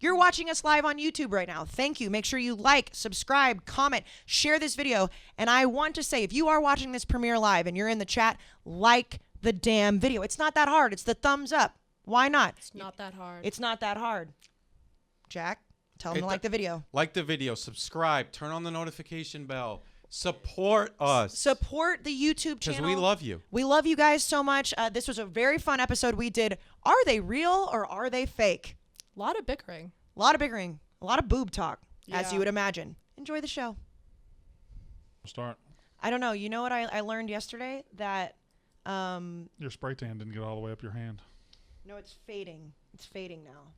You're watching us live on YouTube right now. Thank you. Make sure you like, subscribe, comment, share this video. And I want to say, if you are watching this premiere live and you're in the chat, like the damn video. It's not that hard. It's the thumbs up. Why not? It's not that hard. It's not that hard. Jack, tell them to like the video. Like the video, subscribe, turn on the notification bell. Support us. Support the YouTube channel. Because we love you. We love you guys so much. This was a very fun episode we did. Are they real or are they fake? A lot of bickering. A lot of bickering. A lot of boob talk, as Yeah. you would imagine. Enjoy the show. Start. I don't know. You know what I learned yesterday? That, Your spray tan didn't get all the way up your hand. no, it's fading. It's fading now.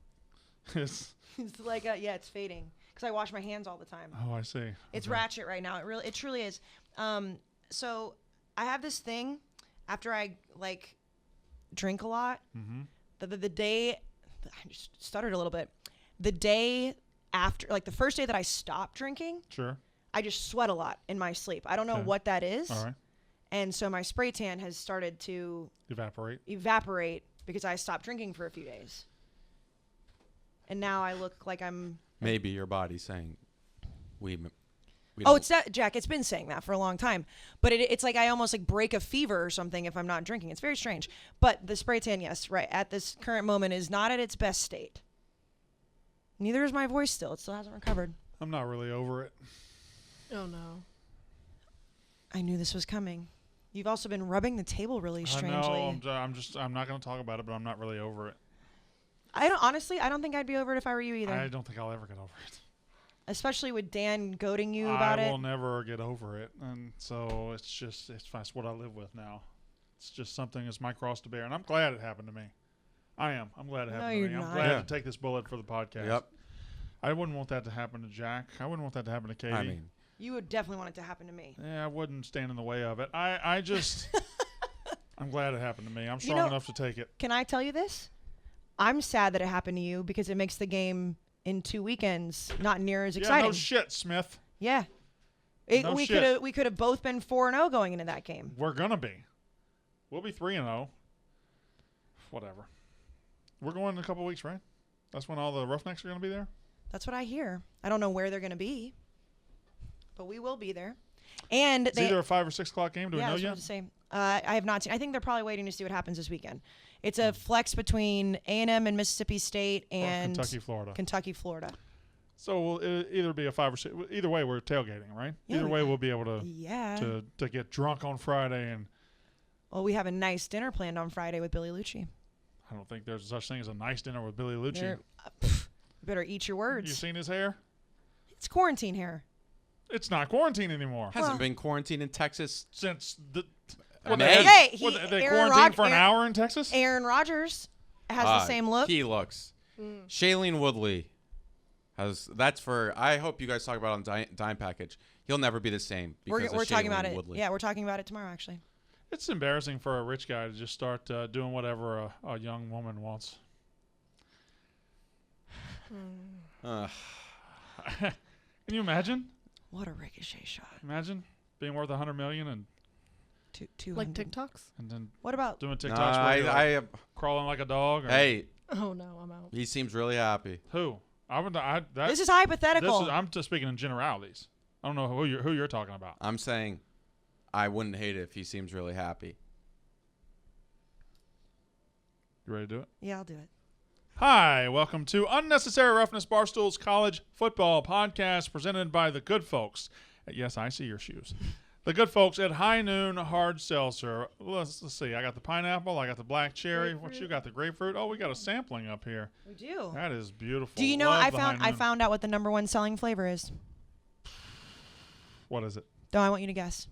It's, It's like, it's fading. Because I wash my hands all the time. oh, I see. It's Okay. ratchet right now. It truly is. So I have this thing after I like drink a lot. Mm-hmm. The day, I just stuttered a little bit. The day after, like the first day that I stopped drinking, Sure. I just sweat a lot in my sleep. I don't know Okay. what that is. All right. And so my spray tan has started to Evaporate. because I stopped drinking for a few days. And now I look like I'm... Maybe your body's saying we Oh, don't- it's that, Jack. It's been saying that for a long time, but it's like I almost like break a fever or something if I'm not drinking. It's very strange. But the spray tan, yes, right at this current moment is not at its best state. Neither is my voice still. It still hasn't recovered. I'm not really over it. Oh, no. I knew this was coming. You've also been rubbing the table really strangely. I know. I'm not going to talk about it, but I'm not really over it. I don't think I'd be over it if I were you either. I don't think I'll ever get over it. Especially with Dan goading you about I it. will never get over it, and so it's what I live with now. It's just something that's my cross to bear, and I'm glad it happened to me. I am. I'm glad it happened to you're me. not. I'm glad Yeah. to take this bullet for the podcast. Yep. I wouldn't want that to happen to Jack. I wouldn't want that to happen to Katie. I mean, You would definitely want it to happen to me. Yeah, I wouldn't stand in the way of it. I just, I'm glad it happened to me. I'm strong know- enough to take it. Can I tell you this? I'm sad that it happened to you because it makes the game in 2 weekends not near as exciting. Yeah, no shit, Smith. Yeah. No we shit. could have both been 4-0 going into that game. We're gonna be. We'll be 3-0. Whatever. We're going in a couple weeks, right? That's when all the Roughnecks are gonna be there. That's what I hear. I don't know where they're going to be, but we will be there. And It's either a 5 or 6 o'clock game. Do we know that's what I yet? was gonna say. I have not seen. I think they're probably waiting to see what happens this weekend. It's a flex between A&M and Mississippi State and Kentucky, Florida. Florida. So we'll either be a 5 or 6. Either way, we're tailgating, right? Yeah, Either way, we'll be able to Yeah. to get drunk on Friday, and Well, we have a nice dinner planned on Friday with Billy Lucci. I don't think there's such thing as a nice dinner with Billy Lucci. You better eat your words. You seen his hair? It's quarantine hair. It's not quarantine anymore. hasn't been quarantined in Texas. Since the May. Hey, they Aaron quarantined for an hour in Texas? Aaron Rodgers has the same look. He looks. Shailene Woodley has. That's for. I hope you guys talk about it on Dime Package. He'll never be the same. Because We're of talking about Shailene it. Woodley. Yeah, we're talking about it tomorrow, actually. It's embarrassing for a rich guy to just start doing whatever a young woman wants. Can you imagine? What a ricochet shot. Imagine being worth $100 million and Like 200. TikToks? then What about? doing TikToks Nah, where you're like I crawling like a dog. Or hey, Oh, no, I'm out. he seems really happy. who? This is hypothetical. I'm just speaking in generalities. I don't know who you're talking about. I'm saying, I wouldn't hate it if he seems really happy. You ready to do it? Yeah, I'll do it. Hi, welcome to Unnecessary Roughness Barstool's College Football Podcast presented by the good folks. Yes, I see your shoes. The good folks at High Noon Hard Seltzer. Let's see. I got the pineapple. I got the black cherry. What you got? The grapefruit. Oh, we got a sampling up here. We do. That is beautiful. Do you know Love I the found High I Noon. found out what the #1 selling flavor is? What is it? No, I want you to guess.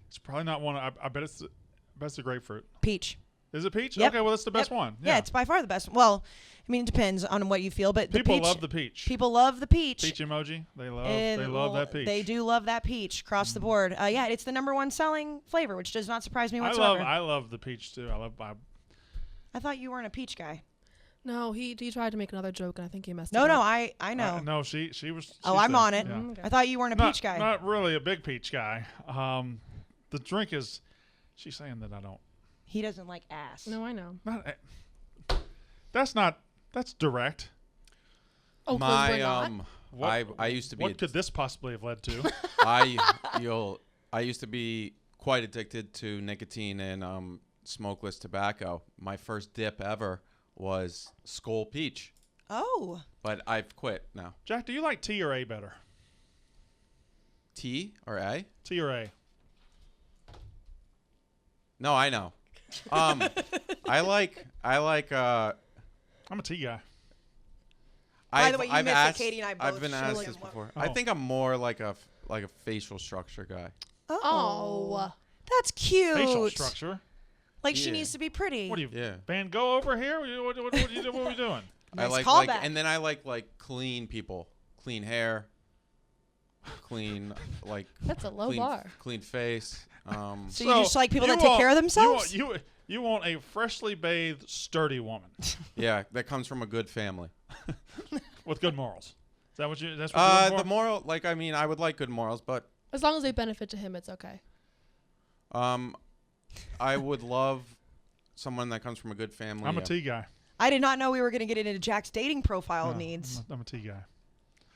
It's probably not one. I bet it's the grapefruit. Peach. Is it peach? Yep. Okay, well that's the best Yep. one. Yeah, it's by far the best. Well, I mean, it depends on what you feel, but People the peach, love the peach. People love the peach. Peach emoji. They love Well, that peach. They do love that peach across the board. Yeah, it's the #1 selling flavor, which does not surprise me whatsoever. I love the peach too. I thought you weren't a peach guy. No, he tried to make another joke, and I think he messed No, it no, up. I know. No, she was. Oh, she's I'm there. on it. Yeah. Okay. I thought you weren't a peach guy. Not really a big peach guy. The drink is. She's saying that I don't. He doesn't like ass. No, I know. That's not. That's direct. Oh, 'cause My we're not? I used to be What could this possibly have led to? I used to be quite addicted to nicotine and smokeless tobacco. My first dip ever was Skull Peach, Oh. but I've quit now. Jack, do you like T or A better? T or A? T or A? No, I know. I like. I'm a T guy. By the way, you I've missed it. asked, Katie and I both I've been showed asked him this what- before. Oh. I think I'm more like a facial structure guy. Oh. That's cute. Facial structure. Like she Yeah. needs to be pretty. What are you, Yeah. Van Gogh over here? What are we doing? I Nice like callback. and then I like clean people, clean hair, clean That's a low clean, bar. clean face. So you just like people you that take want- care of themselves? You want a freshly bathed, sturdy woman Yeah, that comes from a good family. with good morals. Is that what you? That's what you're looking The for? moral, I would like good morals, but As long as they benefit to him, it's okay. I would love someone that comes from a good family. I'm a T guy. I did not know we were going to get into Jack's dating profile No, needs. I'm a T guy.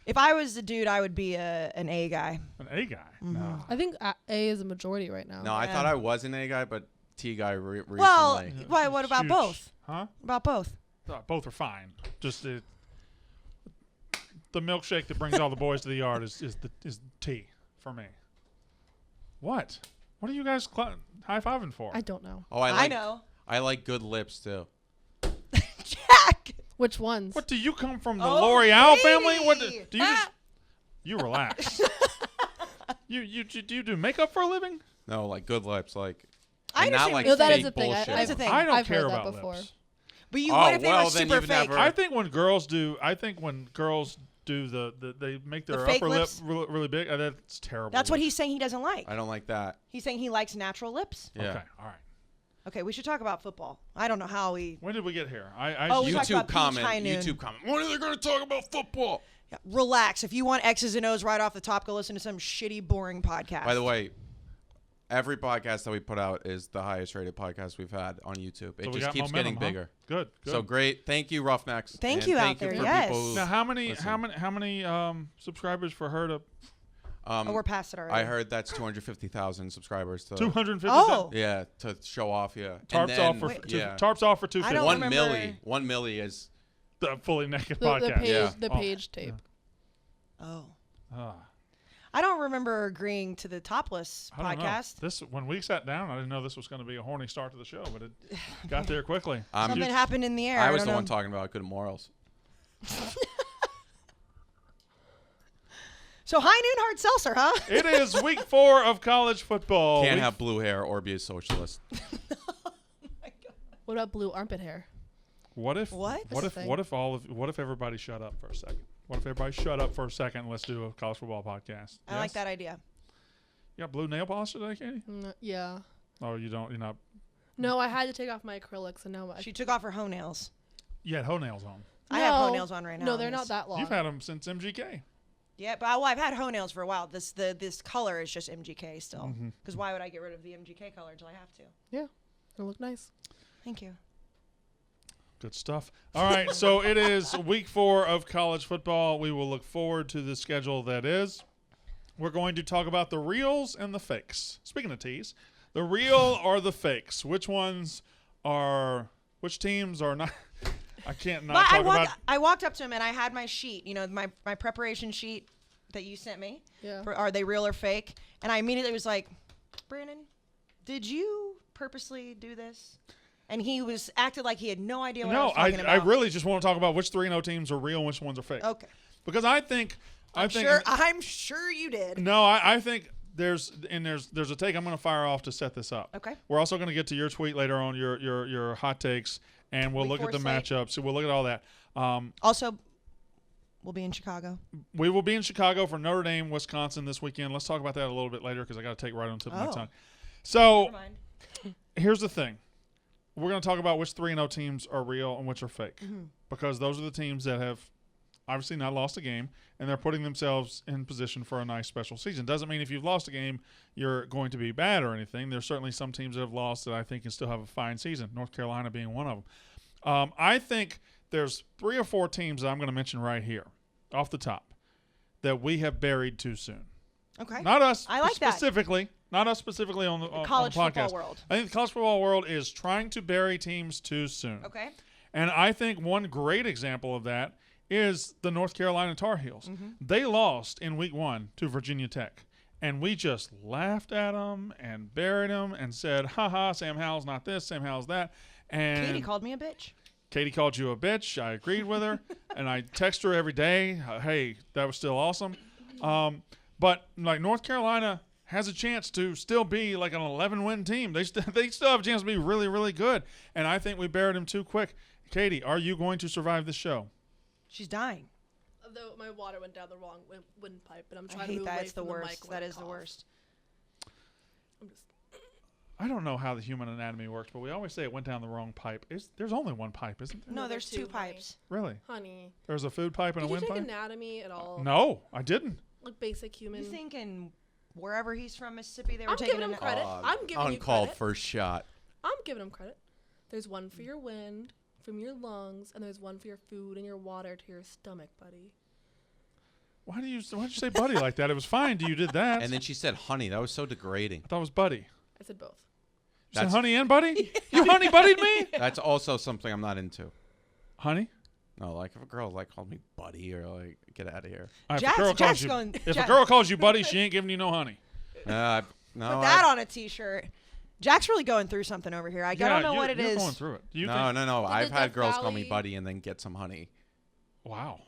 If I was a dude, I would be an A guy. An A guy. Mm-hmm. No. I think A is a majority right now. No, I Yeah. thought I was an A guy, but T guy recently. Well, what about Huge. both? Huh? About both? Both are fine. Just the milkshake that brings all the boys to the yard is T for me. What? What are you guys high-fiving for? I don't know. Oh, I know. I like good lips too. Jack! Which ones? What do you come from the Oh, L'Oreal family? What Katie! do you just you relax? you do makeup for a living? No, like good lips, like. I and not understand like what No, that you're is fake a thing. bullshit. That is a thing. I don't I've care heard that about before. lips. But you, Oh, what if they well, were then super you've fake? never- I think when girls do they make their fake upper lips? lip really big. That's terrible. That's what he's saying he doesn't like. I don't like that. He's saying he likes natural lips. Yeah. Okay, all right. Okay, we should talk about football. I don't know how we... When did we get here? Oh, we talked about YouTube Peach High comment. Noon. YouTube comment. When are they going to talk about football? Yeah, relax. If you want X's and O's right off the top, go listen to some shitty, boring podcast. By the way, every podcast that we put out is the highest rated podcast we've had on YouTube. It So we just got keeps momentum, getting huh? bigger. Good. So great. Thank you, Roughnecks. Thank And you out thank there, for yes. people who Now, how many listen. subscribers for her to Oh, we're past it already. I heard that's 250,000 subscribers. To, 250? Oh. Yeah, to show off. Yeah. Tarps And then, off for Wait. yeah. tarps off for I 250. don't 1 remember- milli. 1 milli is. The fully naked The podcast. page, Yeah. the Oh. page tape. Oh. Ah. I don't remember agreeing to the topless I don't know. podcast. This when we sat down, I didn't know this was going to be a horny start to the show, but it got there quickly. Something happened in the air. I was don't the know. one talking about good morals. So high noon hard seltzer, huh? It is week 4 of college football. Can't Week- have blue hair or be a socialist. What about blue armpit hair? What if? What? What That's a if? thing. What if everybody shut up for a second? What if everybody shut up for a second and let's do a college football podcast? I like Yes? that idea. You got blue nail polish today, Katie? Yeah. Oh, you don't. You're not. No, I had to take off my acrylics, and now She took off her hoe nails. You had hoe nails on. I have hoe No. nails on right now. No, they're yes. not that long. You've had them since MGK. Yeah, but I've had hoe nails for a while. This color is just MGK still. Mm-hmm. Because why would I get rid of the MGK color until I have to? Yeah, they look nice. Thank you. Good stuff. All right, so it is week 4 of college football. We will look forward to the schedule that is. We're going to talk about the reals and the fakes. Speaking of T's, the real or the fakes? Which teams are not? I can't not But talk about. I walked up to him and I had my sheet, my preparation sheet that you sent me. Yeah. For are they real or fake? And I immediately was like, Brandon, did you purposely do this? And he was acted like he had no idea what I No, was talking I about. really just want to talk about which 3-0 teams are real and which ones are fake. Okay. Because I think I'm sure you did. No, I think there's a take I'm going to fire off to set this up. Okay. We're also going to get to your tweet later on, your hot takes, and we'll Week look at 4 the slate. matchups. So we'll look at all that. Also, we'll be in Chicago. We will be in Chicago for Notre Dame, Wisconsin this weekend. Let's talk about that a little bit later because I got to take right on the tip of my Oh. tongue. So Never mind. here's the thing. We're going to talk about which 3-0 teams are real and which are fake because those are the teams that have obviously not lost a game, and they're putting themselves in position for a nice special season. Doesn't mean if you've lost a game, you're going to be bad or anything. There's certainly some teams that have lost that I think can still have a fine season, North Carolina being one of them. I think there's 3 or 4 teams that I'm going to mention right here off the top that we have buried too soon. Okay. Not us I like that. specifically. Not us specifically on the college on the podcast. football world. I think the college football world is trying to bury teams too soon. Okay. And I think one great example of that is the North Carolina Tar Heels. Mm-hmm. They lost in week 1 to Virginia Tech. And we just laughed at them and buried them and said, ha, Sam Howell's not this, Sam Howell's that. And Katie called me a bitch. Katie called you a bitch. I agreed with her. And I text her every day, hey, that was still awesome. But like North Carolina has a chance to still be like an 11-win team. They still have a chance to be really, really good. And I think we buried them too quick. Katie, are you going to survive this show? She's dying. Though my water went down the wrong windpipe, and I'm I trying to hate move that. away It's the from the worst. mic when That I is the cough. worst. I'm just I don't know how the human anatomy works, but we always say it went down the wrong pipe. There's only one pipe, isn't there? No, No, there's there's two two, honey. pipes. Really? honey. There's a food pipe and Did a you take windpipe? anatomy at all? No, I didn't. Like basic human. You think in wherever he's from, Mississippi, they were I'm taking giving him an credit. I'm giving you Uncalled credit. first shot. I'm giving him credit. There's one for your wind from your lungs, and there's one for your food and your water to your stomach, buddy. Why'd you say buddy like that? It was fine. You did that. And then she said honey. That was so degrading. I thought it was buddy. I said both. You said That's- honey and buddy? You honey buddied me? That's also something I'm not into. Honey? No, like if a girl like called me buddy or like get out of here. If Jack's- a girl calls Jack's you, going- if a Jack- girl calls you buddy, she ain't giving you no honey. No, Put that on a T-shirt. Jack's really going through something over here. I don't know what it you're is. going through it. Do you no. think? I've the had Death girls call me Valley- buddy and then get some honey, Wow.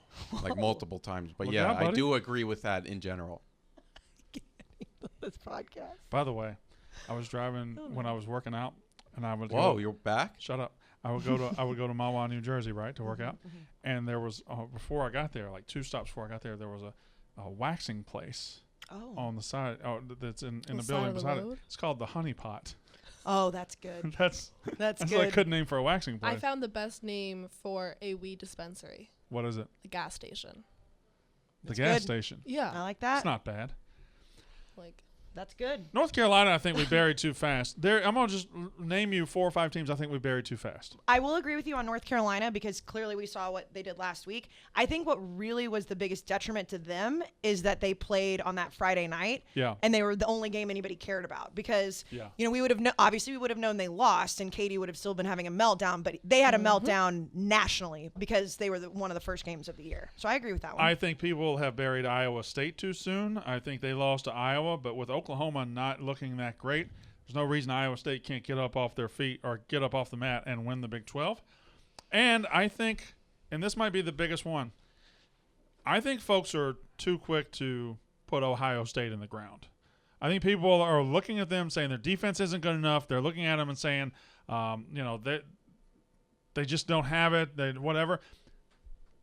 like multiple times. But Look yeah, out, I buddy. do agree with that in general. This podcast. By the way, I was driving when I was working out, and I would Whoa, go, you're back? shut up. I would go to Mahwah, New Jersey, right, to work out, and there was before I got there, like 2 stops before I got there, there was a waxing place Oh. on the side. That's in On the the building side of the beside it. road? It's called the Honey Pot. Oh, that's good. That's That's that's good. like a good name for a waxing I place. found the best name for a weed dispensary, What is it? the gas station. The That's gas good. station. Yeah, I like It's that. not bad. like That's good. North Carolina, I think we buried too fast. I'm gonna just name you 4 or 5 teams I think we buried too fast. I will agree with you on North Carolina because clearly we saw what they did last week. I think what really was the biggest detriment to them is that they played on that Friday night. Yeah. And they were the only game anybody cared about because, Yeah. you know, we would have obviously we would have known they lost and Katie would have still been having a meltdown, but they had a meltdown nationally because they were one of the first games of the year. So I agree with that one. I think people have buried Iowa State too soon. I think they lost to Iowa, but with Oklahoma not looking that great, there's no reason Iowa State can't get up off their feet or get up off the mat and win the Big 12. And I think, and this might be the biggest one, I think folks are too quick to put Ohio State in the ground. I think people are looking at them saying their defense isn't good enough. They're looking at them and saying, they just don't have it. They whatever.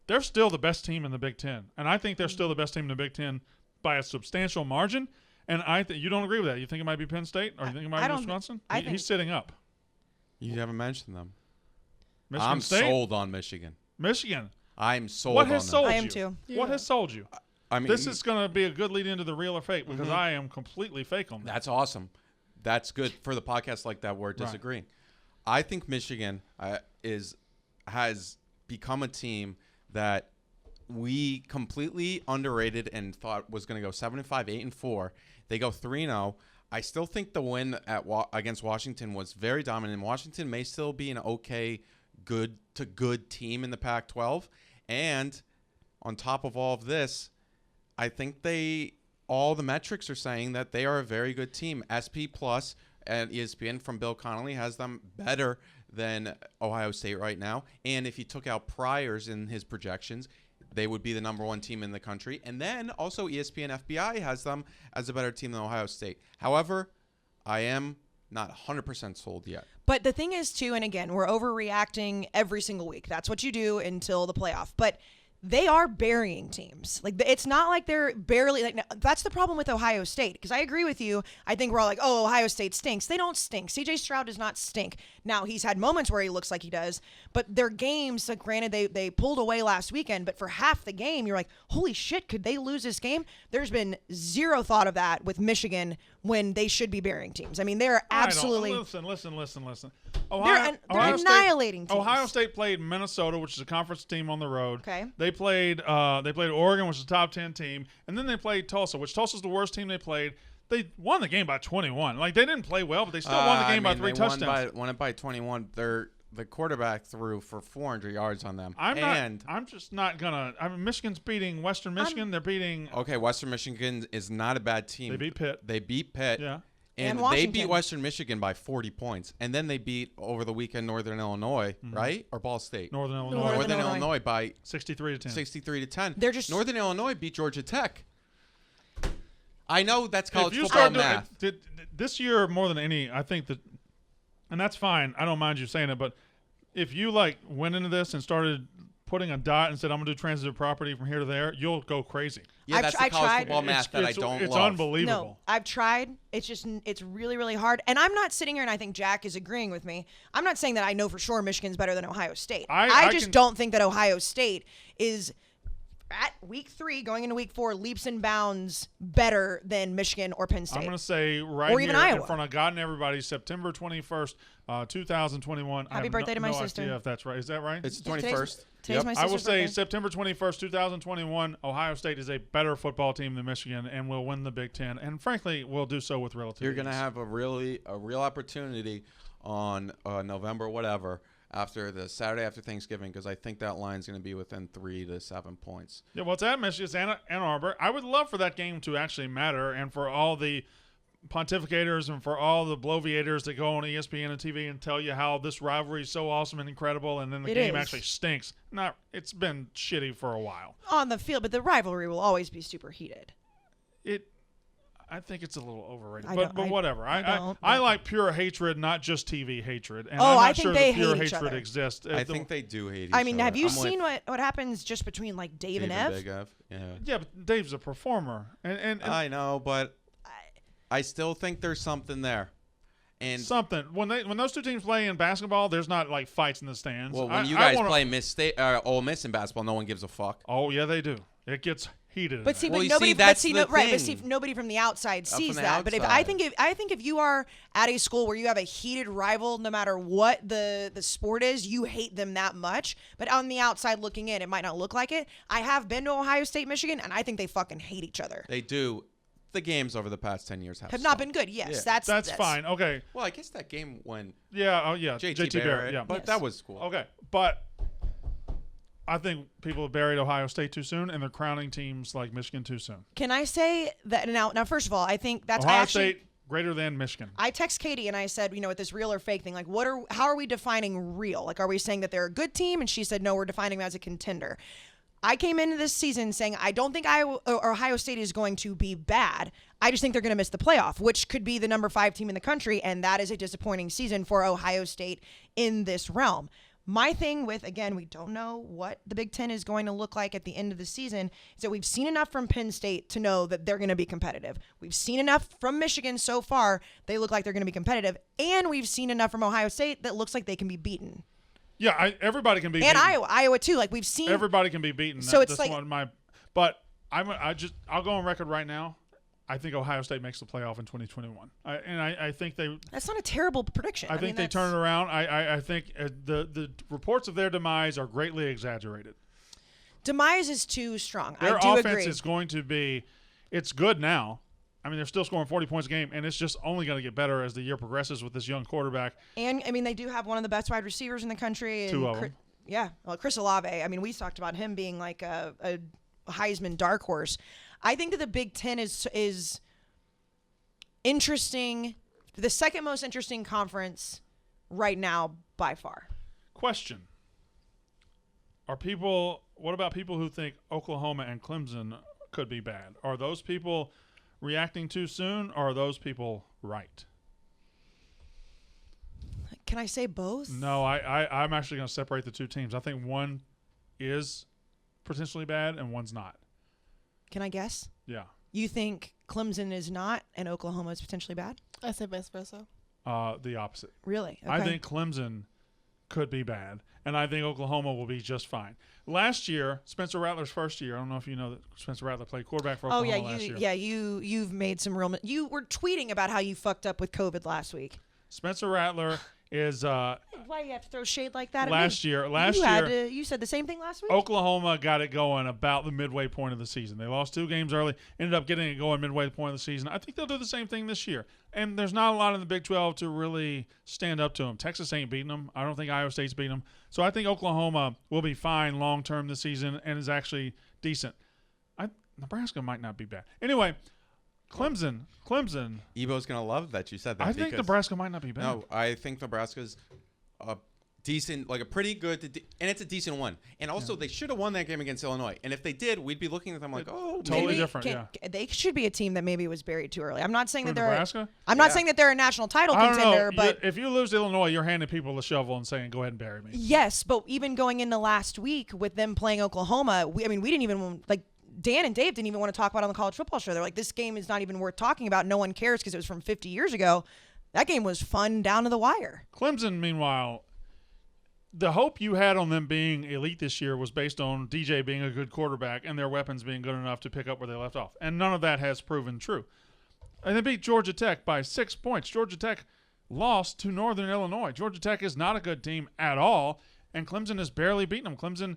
They're still the best team in the Big Ten, and I think they're still the best team in the Big Ten by a substantial margin. And I think you don't agree with that. You think it might be Penn State, or you think it might I be don't- Wisconsin? I He's think- sitting up. You haven't mentioned them. Michigan I'm State, sold on Michigan. Michigan. I'm sold What on has them. sold I am you? too. What has sold you? I mean, This is going to be a good lead into the real or fake because I am completely fake on that. that's awesome. That's good for the podcast like that we're disagreeing. I think Michigan has become a team that we completely underrated and thought was going to go 7-5, 8-4. They go 3-0. I still think the win against Washington was very dominant. Washington may still be an okay, good to good team in the Pac-12. And on top of all of this, I think all the metrics are saying that they are a very good team. SP Plus and ESPN from Bill Connolly has them better than Ohio State right now. And if you took out Pryor's in his projections, they would be the number 1 team in the country. And then also ESPN FBI has them as a better team than Ohio State. However, I am not 100% sold yet. But the thing is, too, and again, we're overreacting every single week. That's what you do until the playoff. But they are burying teams. Like, it's not like they're barely like. That's the problem with Ohio State. Because I agree with you. I think we're all like, oh, Ohio State stinks. They don't stink. CJ Stroud does not stink. Now, he's had moments where he looks like he does, but their games, like, granted, they pulled away last weekend, but for half the game, you're like, holy shit, could they lose this game? There's been zero thought of that with Michigan when they should be burying teams. I mean, they're absolutely. Listen. They're annihilating teams. Ohio State played Minnesota, which is a conference team on the road. Okay. They They played Oregon, which is a top 10 team, and then they played Tulsa, which Tulsa's the worst team they played. They won the game by 21. Like, they didn't play well, but they still won the game by 3 touchdowns. Won it by 21. The quarterback threw for 400 yards on them. I'm just not gonna. Michigan's beating Western Michigan. They're beating. Okay, Western Michigan is not a bad team. They beat Pitt. Yeah. And they beat Western Michigan by 40 points. And then they beat, over the weekend, Northern Illinois, right? Or Ball State? Northern Illinois. Northern Illinois by 63 to 10. They're just Northern Illinois beat Georgia Tech. I know that's college football math. This year, more than any, I think that, and that's fine. I don't mind you saying it, but if you went into this and started putting a dot and said, I'm going to do transitive property from here to there, you'll go crazy. Yeah, that's the college football math that I don't It's love. unbelievable. No, I've tried. It's really, really hard. And I'm not sitting here, and I think Jack is agreeing with me. I'm not saying that I know for sure Michigan's better than Ohio State. I just don't think that Ohio State is, at week 3, going into week 4, leaps and bounds better than Michigan or Penn State. I'm going to say right or here even Iowa. in front of God and everybody, September 21st, 2021. Happy birthday to my sister. Idea if that's right. Is that right? It's the 21st. Today's my I sister's will say birthday. September 21st, 2021, Ohio State is a better football team than Michigan and will win the Big Ten. And frankly, will do so with relative You're going to ease. have a real opportunity on November whatever after the Saturday after Thanksgiving, because I think that line's going to be within 3 to 7 points. Yeah, well, it's at Michigan. It's Ann Arbor. I would love for that game to actually matter and for all the pontificators and for all the bloviators that go on ESPN and TV and tell you how this rivalry is so awesome and incredible, and then the game actually stinks. It's been shitty for a while on the field, but the rivalry will always be super heated. I think it's a little overrated, but whatever. I like pure hatred, not just TV hatred. And I'm not I think sure they that pure hate each hatred other. exists. I think they do hate each I mean, other. have you seen what happens just between Dave and Ev? Big Ev? Yeah. Yeah, but Dave's a performer, and I know, but I still think there's something there. And something when those two teams play in basketball, there's not fights in the stands. Well, when you guys play Ole Miss in basketball, no one gives a fuck. Oh yeah, they do. It gets heated. But see, Well, nobody. that's the Right, but thing. see, nobody from the outside sees the that. But I think if you are at a school where you have a heated rival, no matter what the sport is, you hate them that much. But on the outside looking in, it might not look like it. I have been to Ohio State, Michigan, and I think they fucking hate each other. They do. The games over the past 10 years Have not been good. Yes, Yeah. that's fine. Okay. Well, I guess that game when JT Barrett. Yeah, but Yes. that was cool. Okay, but I think people have buried Ohio State too soon, and they're crowning teams like Michigan too soon. Can I say that now? First of all, I think that's Ohio actually. State greater than Michigan. I text Katie and I said, with this real or fake thing, how are we defining real? Are we saying that they're a good team? And she said, no, we're defining them as a contender. I came into this season saying I don't think Ohio State is going to be bad. I just think they're going to miss the playoff, which could be the number 5 team in the country, and that is a disappointing season for Ohio State in this realm. My thing with, again, we don't know what the Big Ten is going to look like at the end of the season, is that we've seen enough from Penn State to know that they're going to be competitive. We've seen enough from Michigan so far, they look like they're going to be competitive, and we've seen enough from Ohio State that looks like they can be beaten. Yeah, everybody can be And beaten. Iowa too. We've seen Everybody can be beaten. So it's that's but I'll go on record right now. I think Ohio State makes the playoff in 2021. I think they. That's not a terrible prediction. I think they turn it around. I think the reports of their demise are greatly exaggerated. Demise is too strong. Their I do offense agree. is going to be. It's good now. I mean, they're still scoring 40 points a game, and it's just only going to get better as the year progresses with this young quarterback. And they do have one of the best wide receivers in the country. And 2 of them. Yeah, well, Chris Olave. We talked about him being like a Heisman dark horse. I think that the Big Ten is interesting, the second most interesting conference right now by far. Question: What about people who think Oklahoma and Clemson could be bad? Are those people reacting too soon, or are those people right? Can I say both? No, I'm actually going to separate the two teams. I think one is potentially bad and one's not. Can I guess? Yeah. You think Clemson is not and Oklahoma is potentially bad? I say vice versa. The opposite. Really? Okay. I think Clemson could be bad, and I think Oklahoma will be just fine. Last year, Spencer Rattler's first year, I don't know if you know that Spencer Rattler played quarterback for Oklahoma last year. You've made some real. You were tweeting about how you fucked up with COVID last week. Spencer Rattler is Why you have to throw shade like that at last me? year. You You said the same thing last week? Oklahoma got it going about the midway point of the season. They lost 2 games early, ended up getting it going midway point of the season. I think they'll do the same thing this year. And there's not a lot in the Big 12 to really stand up to them. Texas ain't beating them. I don't think Iowa State's beating them. So I think Oklahoma will be fine long term this season and is actually decent. Nebraska might not be bad. Anyway, Clemson. Ebo's gonna love that you said that. I think Nebraska might not be bad. No, I think Nebraska's a decent, like a pretty good, and it's a decent one. And also, they should have won that game against Illinois. And if they did, we'd be looking at them like, oh, Totally maybe. different. Yeah. They should be a team that maybe was buried too early. I'm not saying For that they're. Nebraska? I'm not saying that they're a national title I don't contender, know. but If you lose to Illinois, you're handing people the shovel and saying, "Go ahead and bury me." yes. But even going into last week with them playing Oklahoma, we didn't even like. Dan and Dave didn't even want to talk about it on the college football show. They're like, this game is not even worth talking about. No one cares because it was from 50 years ago. That game was fun down to the wire. Clemson, meanwhile, the hope you had on them being elite this year was based on DJ being a good quarterback and their weapons being good enough to pick up where they left off. And none of that has proven true. And they beat Georgia Tech by 6 points. Georgia Tech lost to Northern Illinois. Georgia Tech is not a good team at all, and Clemson has barely beaten them. Clemson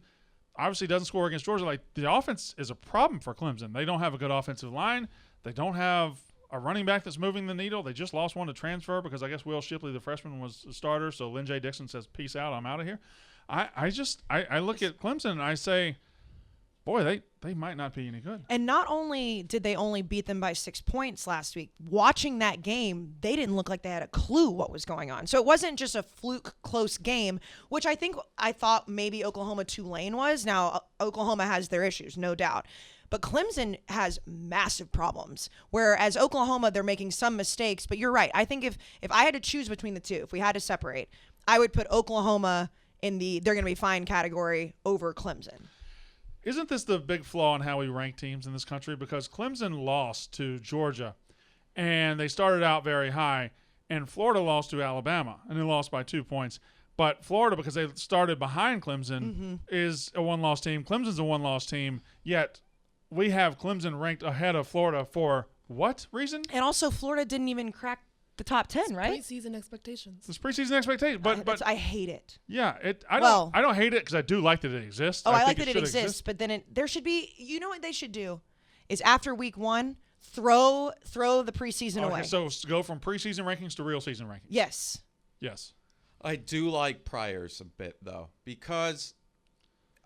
obviously doesn't score against Georgia. Like, the offense is a problem for Clemson. They don't have a good offensive line. They don't have a running back that's moving the needle. They just lost one to transfer because I guess Will Shipley, the freshman, was a starter. So Lynn J. Dixon says, peace out, I'm out of here. I look at Clemson and I say, boy, they might not be any good. And not only did they only beat them by 6 points last week, watching that game, they didn't look like they had a clue what was going on. So it wasn't just a fluke close game, which I thought maybe Oklahoma-Tulane was. Now, Oklahoma has their issues, no doubt. But Clemson has massive problems, whereas Oklahoma, they're making some mistakes. But you're right. I think if I had to choose between the two, if we had to separate, I would put Oklahoma in the they're going to be fine category over Clemson. Isn't this the big flaw in how we rank teams in this country? Because Clemson lost to Georgia, and they started out very high, and Florida lost to Alabama, and they lost by 2 points. But Florida, because they started behind Clemson, is a one-loss team. Clemson's a one-loss team, yet we have Clemson ranked ahead of Florida for what reason? And also, Florida didn't even crack the top 10, right? Preseason expectations. It's preseason expectations, but I hate it. yeah, I don't hate it because I do like that it exists. Oh, I like think that it exists, exist. but then there should be. You know what they should do is after week 1, throw the preseason Okay, away. so go from preseason rankings to real season rankings. Yes. Yes. I do like priors a bit, though, because,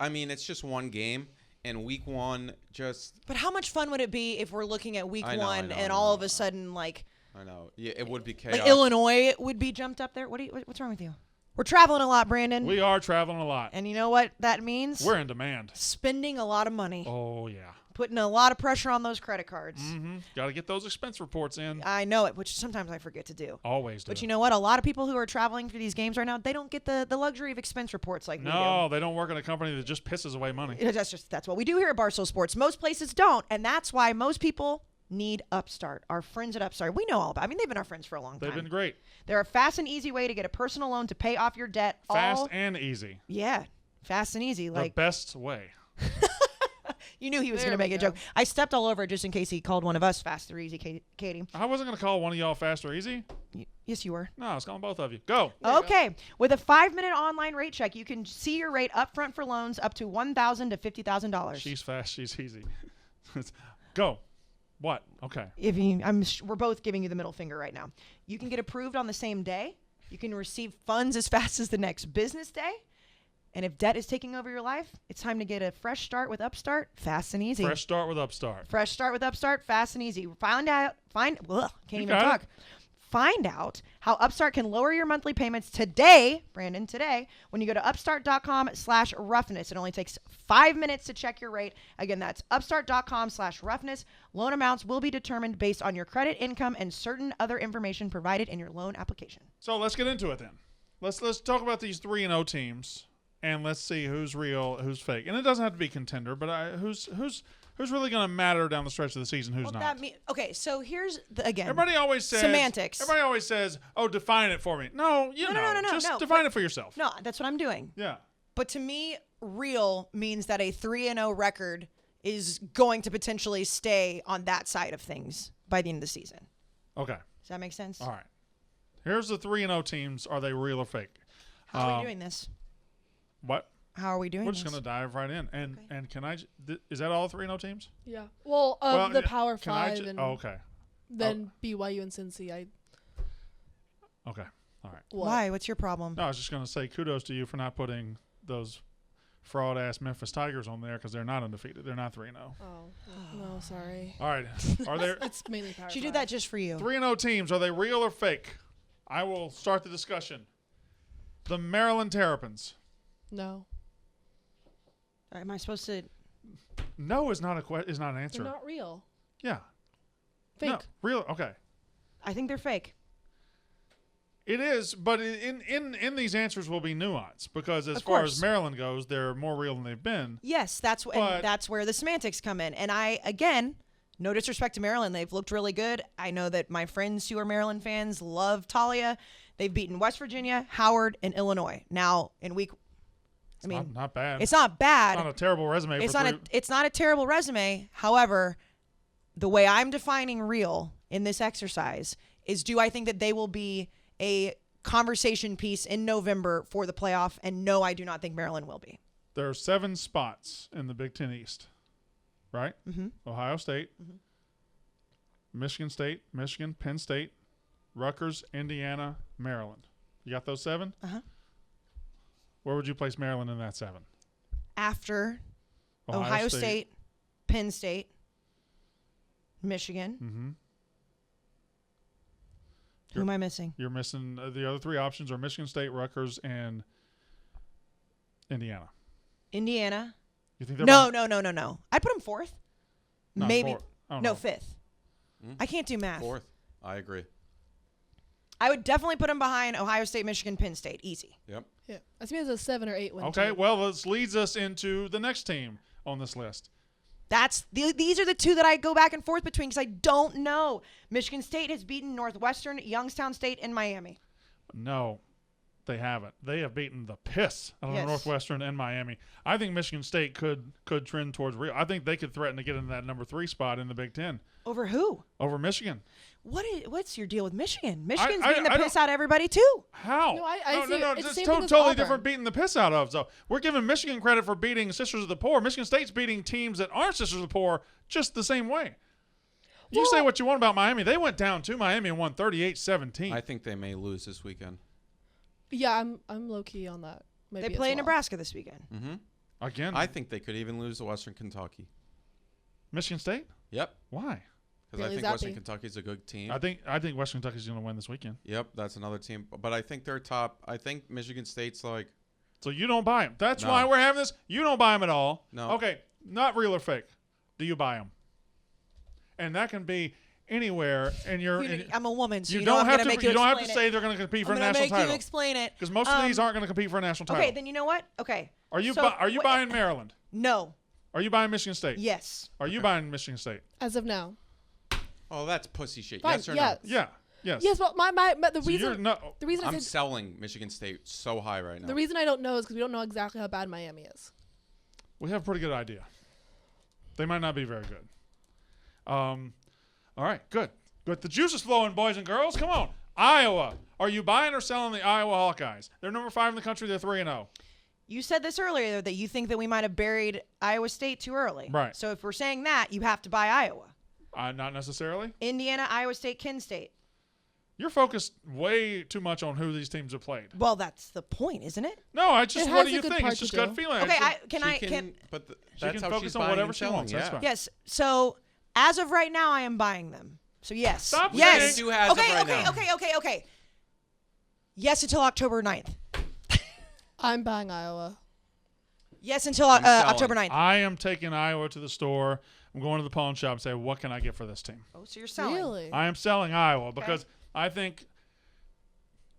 it's just one game, and week 1 just... But how much fun would it be if we're looking at week I know, 1 I and know, all I of a sudden, like... I know. Yeah, it would be chaos. Like Illinois would be jumped up there? What's wrong with you? We're traveling a lot, Brandon. We are traveling a lot. And you know what that means? We're in demand. Spending a lot of money. Oh, yeah. Putting a lot of pressure on those credit cards. Mm-hmm. Got to get those expense reports in. I know it, which sometimes I forget to do. Always do. But you know what? A lot of people who are traveling for these games right now, they don't get the luxury of expense reports like we do. No, they don't work in a company that just pisses away money. That's what we do here at Barstool Sports. Most places don't, and that's why most people need Upstart. Our friends at Upstart, we know all about. They've been our friends for a long time. They've been great. They're a fast and easy way to get a personal loan to pay off your debt. Fast and easy. Yeah, fast and easy. The best way. You knew he was There going to we make a go. joke. I stepped all over it just in case he called one of us fast or easy, Katie. I wasn't going to call one of y'all fast or easy. Yes, you were. No, I was calling both of you. Go. Okay. With a 5-minute online rate check, you can see your rate up front for loans up to $1,000 to $50,000. She's fast. She's easy. Go. What? Okay. We're both giving you the middle finger right now. You can get approved on the same day. You can receive funds as fast as the next business day. And if debt is taking over your life, it's time to get a fresh start with Upstart, fast and easy. Fresh start with Upstart. Fresh start with Upstart, fast and easy. Find out how Upstart can lower your monthly payments today, Brandon, when you go to upstart.com/roughness. It only takes 5 minutes to check your rate. Again, that's upstart.com/roughness. Loan amounts will be determined based on your credit, income, and certain other information provided in your loan application. So let's get into it then. Let's talk about these 3-0 teams, and let's see who's real, who's fake. And it doesn't have to be contender, but who's really going to matter down the stretch of the season? Who's not? Okay, so here's again. Everybody always says semantics. Everybody always says, "Oh, define it for me." No, just define it for yourself. No, that's what I'm doing. Yeah. But to me, real means that a 3-0 record is going to potentially stay on that side of things by the end of the season. Okay. Does that make sense? All right. Here's the 3-0 teams. Are they real or fake? How are we doing this? What? How are we doing We're this? just going to dive right in. And Okay. and can I is that all 3-0 teams? Yeah. Well, the Power Can I Five and okay. then BYU and Cincy. Okay. All right. What? Why? What's your problem? No, I was just going to say kudos to you for not putting those fraud-ass Memphis Tigers on there because they're not undefeated. They're not 3-0. Oh, no, sorry. All right. Are there It's mainly Power She Five. did that just for you. 3-0 teams? Are they real or fake? I will start the discussion. The Maryland Terrapins. No. Am I supposed to? No is not is not an answer. They're not real. Yeah. Fake. No, real. Okay. I think they're fake. It is, but in these answers will be nuance because as Of far course. as Maryland goes, they're more real than they've been. Yes, But- and that's where the semantics come in. And I, again, no disrespect to Maryland, they've looked really good. I know that my friends who are Maryland fans love Talia. They've beaten West Virginia, Howard, and Illinois. Now in week, I mean, Not bad. it's not bad. It's not a terrible resume. It's for not three. it's not a terrible resume. However, the way I'm defining real in this exercise is, do I think that they will be a conversation piece in November for the playoff? And no, I do not think Maryland will be. There are 7 spots in the Big Ten East, right? Mm-hmm. Ohio State, Michigan State, Michigan, Penn State, Rutgers, Indiana, Maryland. You got those 7? Uh-huh. Where would you place Maryland in that 7? After Ohio State, Penn State, Michigan. Mm-hmm. Who am I missing? You're missing the other 3 options are Michigan State, Rutgers, and Indiana. Indiana. You think they're No. I'd put them fourth. No, Maybe. fourth. I don't No, know. fifth. Mm. I can't do math. 4th. I agree. I would definitely put them behind Ohio State, Michigan, Penn State. Easy. Yep. Yeah. I think it's a 7 or 8 win. Okay, team. well, this leads us into the next team on this list. These are the 2 that I go back and forth between because I don't know. Michigan State has beaten Northwestern, Youngstown State, and Miami. No, they haven't. They have beaten the piss out of Yes. Northwestern and Miami. I think Michigan State could trend towards real. I think they could threaten to get into that number 3 spot in the Big Ten Over who? over Michigan. What's your deal with Michigan? Michigan's I beating the don't- piss out of everybody too. How? No, I no, see no, it. no. It's the It's same thing as totally Auburn. different beating the piss out of. So we're giving Michigan credit for beating Sisters of the Poor. Michigan State's beating teams that aren't Sisters of the Poor just the same way. You say what you want about Miami. They went down to Miami and won 38-17. I think they may lose this weekend. Yeah, I'm low key on that. Maybe They as play well. Nebraska this weekend. Mm-hmm. Again, I think they could even lose to Western Kentucky. Michigan State? Yep. Why? Because I Really think Western zappy. Kentucky's a good team. I think West Kentucky's going to win this weekend. Yep, that's another team. But I think they're top. I think Michigan State's like, So you don't buy them. That's No. why we're having this. You don't buy them at all. No. Okay, not real or fake. Do you buy them? And that can be anywhere. And I'm a woman, so you you know don't I'm have gonna to. make you You don't have explain to it. say they're going to compete for I'm a gonna national make title you explain it. because most of these aren't going to compete for a national title. Okay, then you know what? Okay. Are you So, are you buying Maryland? No. Are you buying Michigan State? Yes. Are you buying Michigan State? As of now. oh, that's pussy shit. Fine, Yes or yes. no? Yeah. Yes. Yes, but the So you're reason no. the reason I I'm said selling Michigan State so high right now. the reason I don't know is because we don't know exactly how bad Miami is. We have a pretty good idea. They might not be very good. All right, good. But the juice is flowing, boys and girls. Come on. Iowa. Are you buying or selling the Iowa Hawkeyes? They're number 5 in the country. They're 3-0. You said this earlier that you think that we might have buried Iowa State too early. Right. So if we're saying that, you have to buy Iowa. Not necessarily. Indiana, Iowa State, Kent State. You're focused way too much on who these teams have played. Well, that's the point, isn't it? No, I just. It What has do a you good think? part It's just to gut do. feeling. Okay, She can, but She that's can how focus she's on buying whatever and she selling, wants. That's yeah. fine. yes. So as of right now, I am buying them. So yes. Stop yes. saying- You has it okay, right okay, now. okay. Yes until October 9th. I'm buying Iowa. Yes until I'm selling. October 9th. I am taking Iowa to the store. I'm going to the pawn shop and say, what can I get for this team? Oh, so you're selling. Really? I am selling Iowa because I think,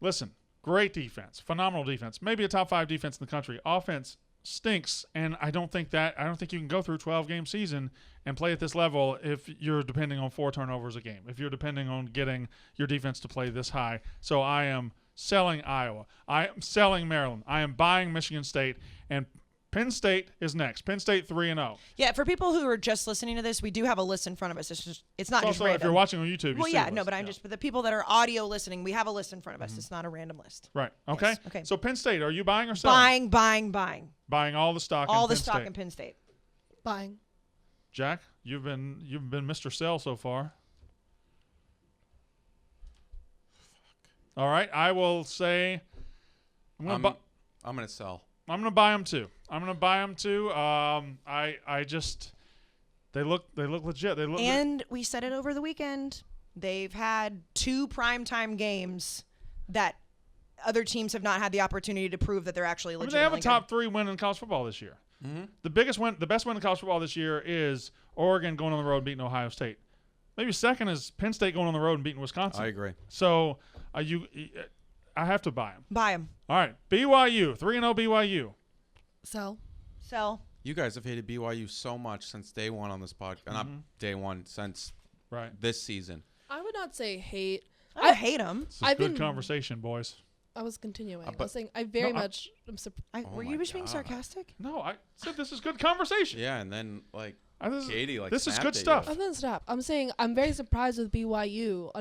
listen, great defense, phenomenal defense, maybe a top 5 defense in the country. Offense stinks, and I don't think you can go through a 12-game season and play at this level if you're depending on 4 turnovers a game, if you're depending on getting your defense to play this high. So I am selling Iowa. I am selling Maryland. I am buying Michigan State. And Penn State is next. Penn State 3-0. Yeah, for people who are just listening to this, we do have a list in front of us. It's not just Also, random. if you're watching on YouTube, you well, see yeah, the no, list. but I'm just for the people that are audio listening, we have a list in front of us. It's not a random list. Right. Okay. Yes, okay. So Penn State, are you buying or selling? Buying. Buying all the stock. All in the Penn stock State. in Penn State. Buying. Jack, you've been Mr. Sell so far. All right, I will say I'm gonna sell. I'm gonna buy them too. I just they look legit. They look. And we said it over the weekend. They've had 2 primetime games that other teams have not had the opportunity to prove that they're actually I mean, legitimately they have a top 3 win in college football this year. Mm-hmm. The best win in college football this year is Oregon going on the road and beating Ohio State. Maybe second is Penn State going on the road and beating Wisconsin. I agree. So I have to buy them. Buy them. All right, BYU 3-0 BYU. Sell. You guys have hated BYU so much since day one on this podcast. Not day one, since this season. I would not say hate. I don't hate them. This is good conversation, boys. I was continuing. I but- was saying I very much am surprised. Were my you just being God. sarcastic? No, I said this is good conversation. Yeah, and then Katie This is snapped good at you. stuff. I'm gonna stop. I'm saying I'm very surprised with BYU.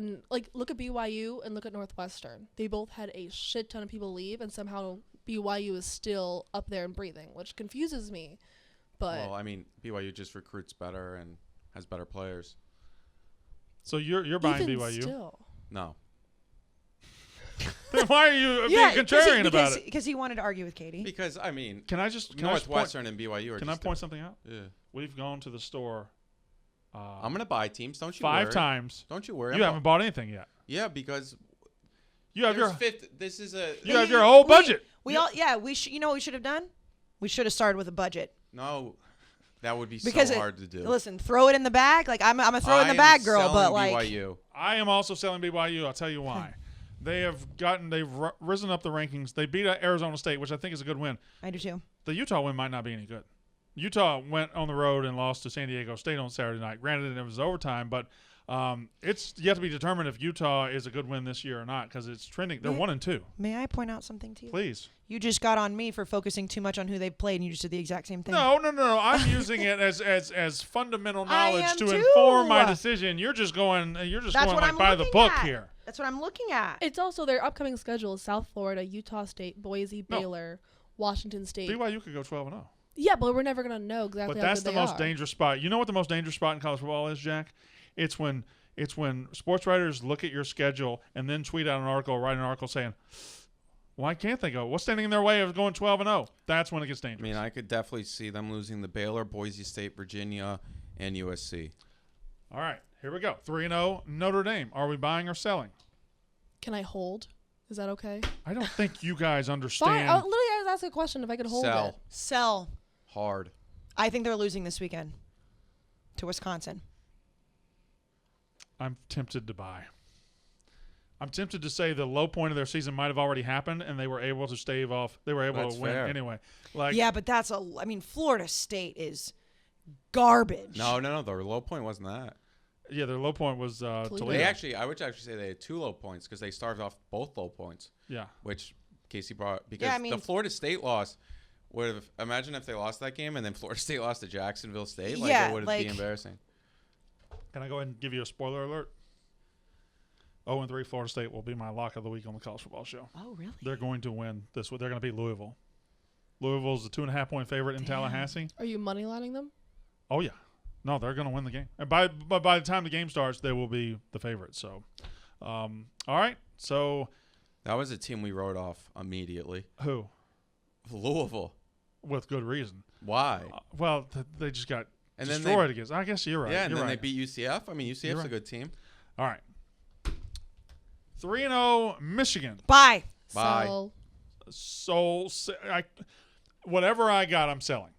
Look at BYU and look at Northwestern. They both had a shit ton of people leave, and somehow BYU is still up there and breathing, which confuses me. But Well, I mean, BYU just recruits better and has better players. So you're buying even BYU. still, No. Then why are you being contrarian about it? Because he wanted to argue with Katie. Because, I mean, Can I just point, Northwestern and BYU are can I just point something out? Yeah. We've gone to the store I'm going to buy teams. Don't you 5 worry. times. Don't you worry. You haven't bought anything yet. Yeah, because You have your this is a... you have your whole budget. We you know what we should have done? We should have started with a budget. No, that would be Because so hard to do. Listen, throw it in the bag. Like I'm a throw it in the bag girl, but like BYU. I am also selling BYU. I'll tell you why. They've risen up the rankings. They beat Arizona State, which I think is a good win. I do too. The Utah win might not be any good. Utah went on the road and lost to San Diego State on Saturday night. Granted, it was overtime, but it's yet to be determined if Utah is a good win this year or not because it's trending. They're 1-2. May I point out something to you? Please. You just got on me for focusing too much on who they've played, and you just did the exact same thing. No. I'm using it as fundamental I knowledge am to too. inform my decision. You're just going That's going what like I'm by the looking book at. here. That's what I'm looking at. it's also their upcoming schedule: is South Florida, Utah State, Boise, No. Baylor, Washington State. BYU could go 12-0. Yeah, but we're never gonna know exactly. But how that's good the they most are. dangerous spot. You know what the most dangerous spot in college football is, Jack? It's when sports writers look at your schedule and then tweet out an article or write an article saying, why can't they go? What's standing in their way of going 12-0? That's when it gets I dangerous. mean, I could definitely see them losing the Baylor, Boise State, Virginia, and USC. All right, here we go. 3-0 Notre Dame. Are we buying or selling? Can I hold? Is that okay? I don't think you guys Fine. understand. Literally, I was asking a question if I could hold Sell. it. Sell. Hard. I think they're losing this weekend to Wisconsin. I'm tempted to buy. I'm tempted to say the low point of their season might have already happened, and they were able to stave off. They were able That's to win fair. anyway. Like, Yeah, but Florida State is garbage. No. The low point wasn't that. yeah, their low point was Toledo. I would actually say they had 2 low points because they started off both low points, Yeah. which Casey brought. Because Yeah, I mean- the Florida State loss would have, imagine if they lost that game and then Florida State lost to Jacksonville State. Like, Yeah, it would like- be embarrassing. Can I go ahead and give you a spoiler alert? 0-3 Florida State will be my lock of the week on the college football show. Oh, really? They're going to win this. They're going to beat Louisville. Louisville's a 2.5-point favorite in Tallahassee. Are you moneylining them? Oh yeah, no, they're going to win the game. And by the time the game starts, they will be the favorite. So, all right. So That was a team we wrote off immediately. who? Louisville. With good reason. Why? They just got And then destroyed against. I guess you're right. Yeah, and you're then right. they beat UCF. I mean, UCF's right. a good team. All right. 3-0 Michigan. Bye. Bye. Sell. Whatever I got, I'm selling.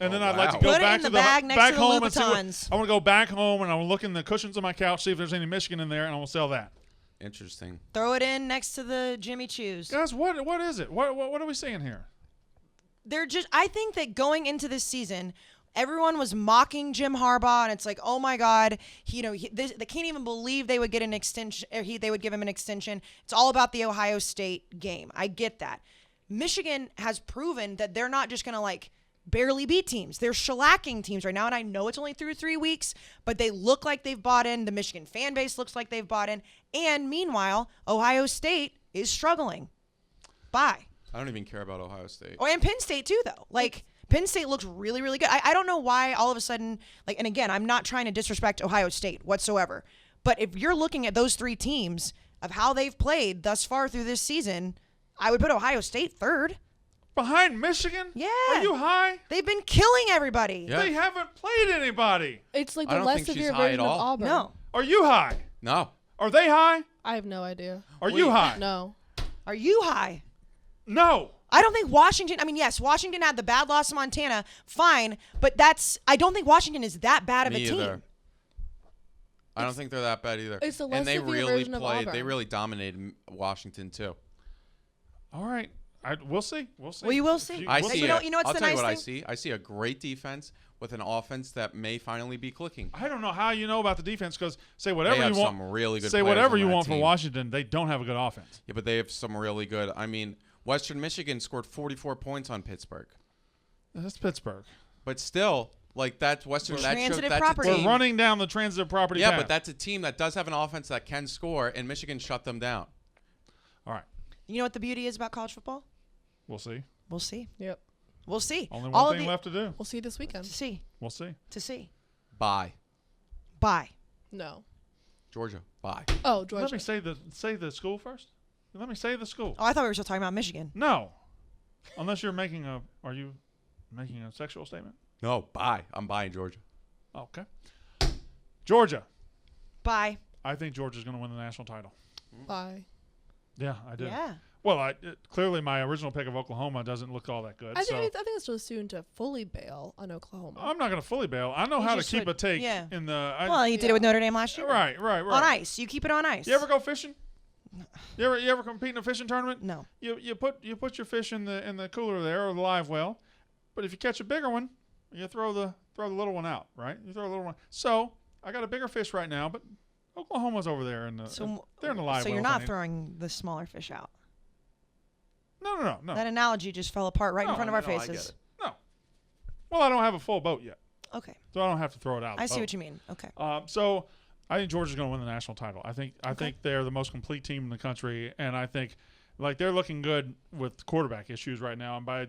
And Oh, then I'd like to wow. go Put it back in to the bag next back to the home and see what, Louboutins. I want to go back home and I will look in the cushions of my couch, see if there's any Michigan in there, and I will sell that. Interesting. Throw it in next to the Jimmy Choos. Guys, what is it? What are we seeing here? I think that going into this season, everyone was mocking Jim Harbaugh, and it's like, oh my God, they can't even believe they would get an extension. They would give him an extension. It's all about the Ohio State game. I get that. Michigan has proven that they're not just gonna barely beat teams. They're shellacking teams right now, and I know it's only through 3 weeks, but they look like they've bought in. The Michigan fan base looks like they've bought in. And meanwhile, Ohio State is struggling. Bye. I don't even care about Ohio State. Oh, and Penn State too, though. Like, Penn State looks really, really good. I don't know why all of a sudden, like, and again, I'm not trying to disrespect Ohio State whatsoever, but if you're looking at those 3 teams of how they've played thus far through this season, I would put Ohio State third. Behind Michigan? Yeah. Are you high? They've been killing everybody. Yeah. They haven't played anybody. It's like I the don't less think she's severe high version at of all. Auburn. No. Are you high? No. Are they high? I have no idea. Are you high? No. Are you high? No. I don't think Washington, I mean, yes, Washington had the bad loss to Montana, fine, but I don't think Washington is that bad of Me a team. either. I don't think they're that bad either. It's the less and they severe really version of played. They Auburn. really dominated Washington too. All right. We'll see. We'll see. We will see. I Well, see. you know what's I'll the tell you nice what I thing? see. I see a great defense with an offense that may finally be clicking. I don't know how you know about the defense because say They whatever have you want. some really good. Say players whatever on you that want team. for Washington. They don't have a good offense. Yeah, but they have some really good. I mean, Western Michigan scored 44 points on Pittsburgh, That's Pittsburgh. but still, like that's Western. Transitive that's property. A We're team. running down the transitive property Yeah, path. but that's a team that does have an offense that can score, and Michigan shut them down. All right. You know what the beauty is about college football? We'll see. We'll see. Yep. We'll see. Only All one of thing the- left to do. We'll see this weekend. To see. We'll see. To see. Bye, Bye. No. Georgia. Bye. Oh, Let Georgia. me say the school first. Let me say the school. Oh, I thought we were still talking about Michigan. No. Unless you're making a. Are you making a sexual statement? No, bye. I'm buying Georgia. Okay. Georgia. Bye. I think Georgia's going to win the national title. Bye. Yeah, I do. Yeah. Well, clearly my original pick of Oklahoma doesn't look all that good. I so think it's too soon to fully bail on Oklahoma. I'm not going to fully bail. I know You how to just keep would- a take yeah. in the. Well, he did it with Notre Dame last year. Right. On ice. You keep it on ice. You ever go fishing? You ever compete in a fishing tournament? No. You put your fish in the cooler there or the live well, but if you catch a bigger one, you throw the little one out, right? You throw a little one. So I got a bigger fish right now, but Oklahoma's over there in the they're in the live So well. you're if I not need- throwing the smaller fish out. No. That analogy just fell apart right in No, front of our no, I get faces. it. No. Well, I don't have a full boat yet, Okay. so I don't have to throw it out. I see what you mean. Okay. So I think Georgia's going to win the national title. I think they're the most complete team in the country, and I think like they're looking good with quarterback issues right now. And by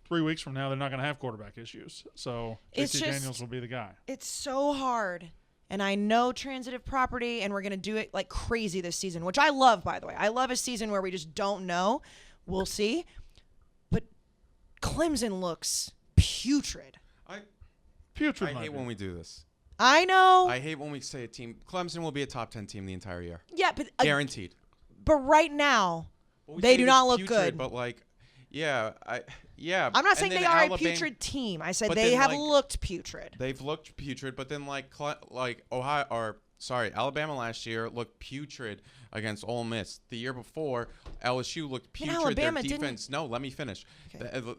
3 weeks from now, they're not going to have quarterback issues. So It's JT just- Daniels will be the guy. It's so hard. And I know transitive property, and we're going to do it like crazy this season, which I love, by the way. I love a season where we just don't know. We'll see. But Clemson looks putrid. Putrid. I might hate be. when we do this. I know. I hate when we say a team. Clemson will be a top 10 team the entire year. Yeah, but Guaranteed. but right now, Well, we they say do it's not look putrid, good. But like, yeah. I'm not saying they are a putrid team. I said but they then, have like, looked putrid. They've looked putrid, but then Alabama last year looked putrid against Ole Miss. The year before, LSU looked putrid. Alabama Their didn't- defense. No, let me finish. Okay.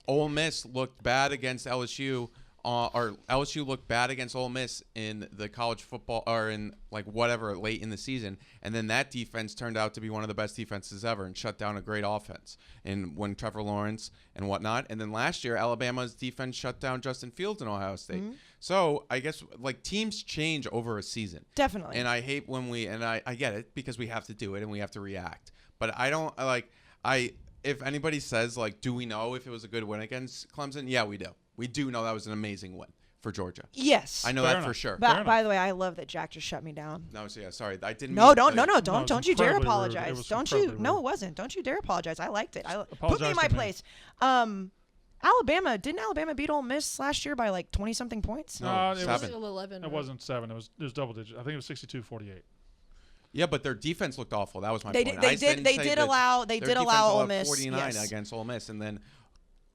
Ole Miss looked bad against LSU. Or LSU looked bad against Ole Miss in the college football, or in like whatever late in the season, and then that defense turned out to be one of the best defenses ever and shut down a great offense. And when Trevor Lawrence and whatnot, and then last year Alabama's defense shut down Justin Fields in Ohio State. So I guess like teams change over a season. Definitely. And I hate when I get it because we have to do it and we have to react. But I don't if anybody says like, do we know if it was a good win against Clemson? Yeah, we do. We do know that was an amazing win for Georgia. Yes. I know Fair that enough. for sure. But by the way, I love that Jack just shut me down. No, so yeah, sorry. I didn't No, mean don't, to- no, no, it don't, was don't you dare incredibly rude. It apologize. was Don't you? incredibly No, rude. it wasn't. Don't you dare apologize. I liked it. Put me Apologize in my to me. place. Didn't Alabama beat Ole Miss last year by like 20 something points? No, it It was, seven. was 11. it wasn't 7. It was double digit. I think it was 62-48. Yeah, but their defense looked awful. That was my They point. did- I didn't say did that allow their defense Ole allowed Miss, 49 yes. against Ole Miss, and then